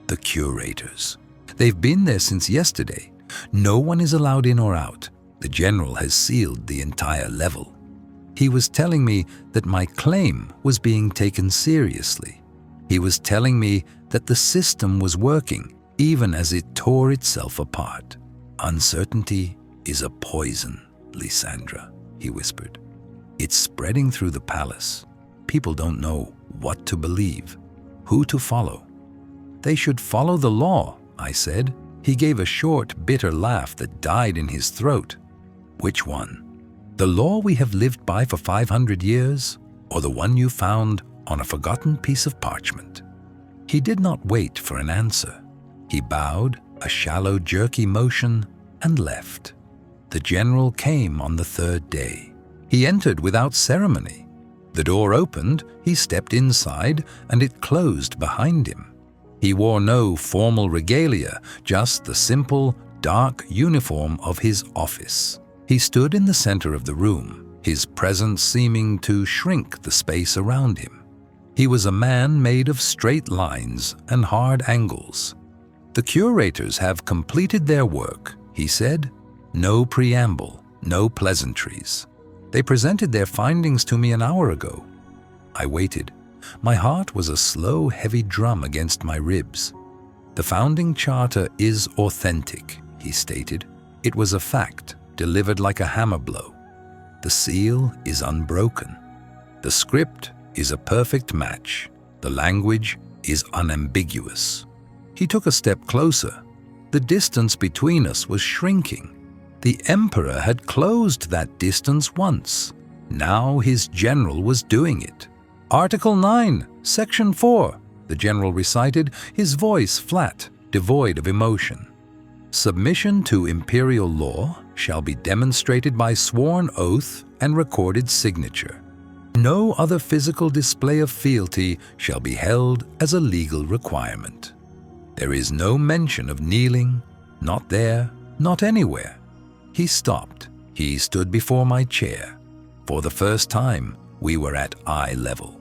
S1: "The curators. They've been there since yesterday. No one is allowed in or out. The general has sealed the entire level." He was telling me that my claim was being taken seriously. He was telling me that the system was working even as it tore itself apart. "Uncertainty is a poison, Lysandra," he whispered. "It's spreading through the palace. People don't know what to believe, who to follow." "They should follow the law," I said. He gave a short, bitter laugh that died in his throat. "Which one? The law we have lived by for 500 years, or the one you found on a forgotten piece of parchment?" He did not wait for an answer. He bowed, a shallow, jerky motion, and left. The general came on the third day. He entered without ceremony. The door opened, he stepped inside, and it closed behind him. He wore no formal regalia, just the simple, dark uniform of his office. He stood in the center of the room, his presence seeming to shrink the space around him. He was a man made of straight lines and hard angles. "The curators have completed their work," he said. No preamble, no pleasantries. "They presented their findings to me an hour ago." I waited. My heart was a slow, heavy drum against my ribs. "The founding charter is authentic," he stated. "It was a fact, delivered like a hammer blow. The seal is unbroken. The script is a perfect match. The language is unambiguous." He took a step closer. The distance between us was shrinking. The Emperor had closed that distance once. Now his general was doing it. "Article 9, Section 4, the general recited, his voice flat, devoid of emotion. "Submission to imperial law shall be demonstrated by sworn oath and recorded signature. No other physical display of fealty shall be held as a legal requirement. There is no mention of kneeling, not there, not anywhere." He stopped. He stood before my chair. For the first time, we were at eye level.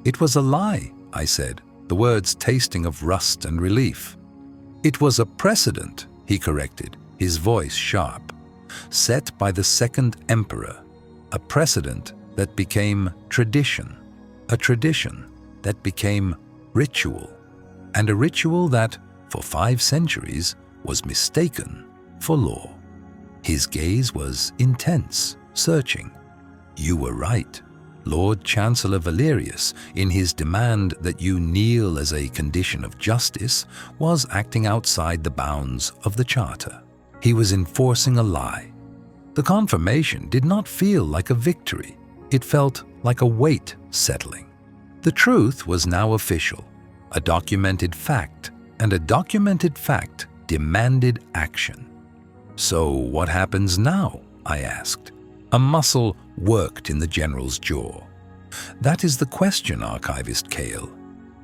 S1: "It was a lie," I said, the words tasting of rust and relief. "It was a precedent," he corrected, his voice sharp, "set by the second emperor, a precedent that became tradition, a tradition that became ritual, and a ritual that, for 5 centuries, was mistaken for law." His gaze was intense, searching. "You were right. Lord Chancellor Valerius, in his demand that you kneel as a condition of justice, was acting outside the bounds of the Charter. He was enforcing a lie. The confirmation did not feel like a victory. It felt like a weight settling. The truth was now official, a documented fact, and a documented fact demanded action. "So what happens now?" I asked. A muscle worked in the general's jaw. "That is the question, Archivist Kale.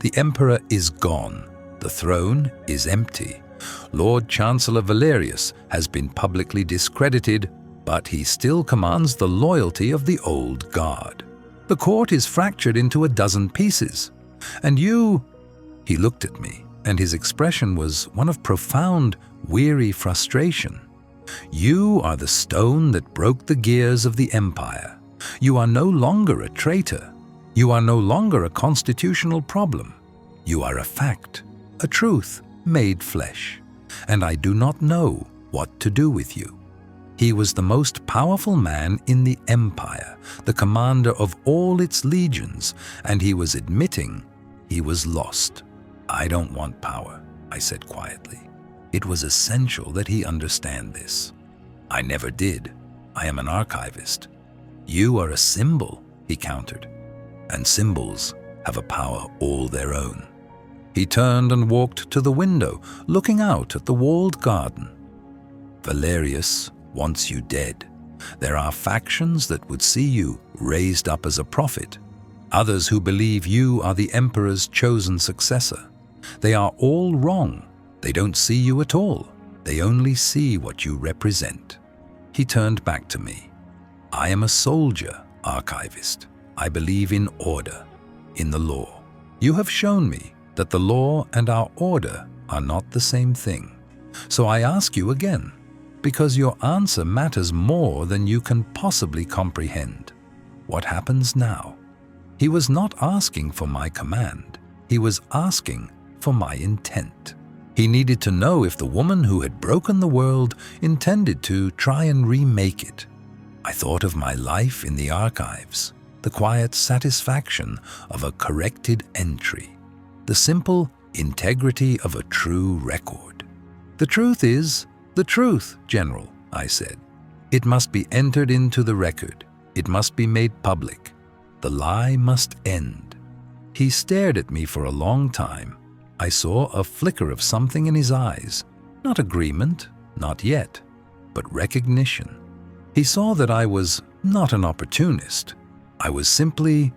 S1: The Emperor is gone. The throne is empty. Lord Chancellor Valerius has been publicly discredited, but he still commands the loyalty of the old guard. The court is fractured into a dozen pieces. And you—" He looked at me, and his expression was one of profound, weary frustration. "You are the stone that broke the gears of the empire. You are no longer a traitor. You are no longer a constitutional problem. You are a fact, a truth made flesh. And I do not know what to do with you." He was the most powerful man in the empire, the commander of all its legions, and he was admitting he was lost. "I don't want power," I said quietly. It was essential that he understand this. "I never did. I am an archivist." "You are a symbol," he countered, "and symbols have a power all their own." He turned and walked to the window, looking out at the walled garden. Valerius wants you dead. There are factions that would see you raised up as a prophet, others who believe you are the emperor's chosen successor. They are all wrong. They don't see you at all. They only see what you represent. He turned back to me. I am a soldier, archivist. I believe in order, in the law. You have shown me that the law and our order are not the same thing. So I ask you again, because your answer matters more than you can possibly comprehend. What happens now? He was not asking for my command. He was asking for my intent. He needed to know if the woman who had broken the world intended to try and remake it. I thought of my life in the archives, the quiet satisfaction of a corrected entry, the simple integrity of a true record. The truth is the truth, General, I said. It must be entered into the record. It must be made public. The lie must end. He stared at me for a long time. I saw a flicker of something in his eyes. Not agreement, not yet, but recognition. He saw that I was not an opportunist. I was simply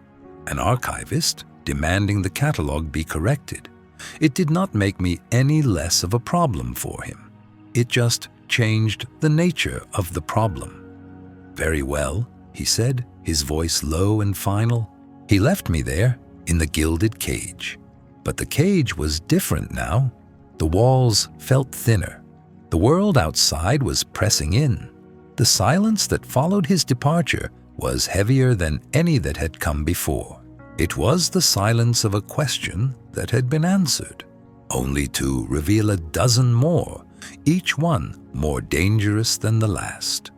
S1: an archivist demanding the catalog be corrected. It did not make me any less of a problem for him. It just changed the nature of the problem. Very well, he said, his voice low and final. He left me there in the gilded cage. But the cage was different now. The walls felt thinner. The world outside was pressing in. The silence that followed his departure was heavier than any that had come before. It was the silence of a question that had been answered, only to reveal a dozen more, each one more dangerous than the last.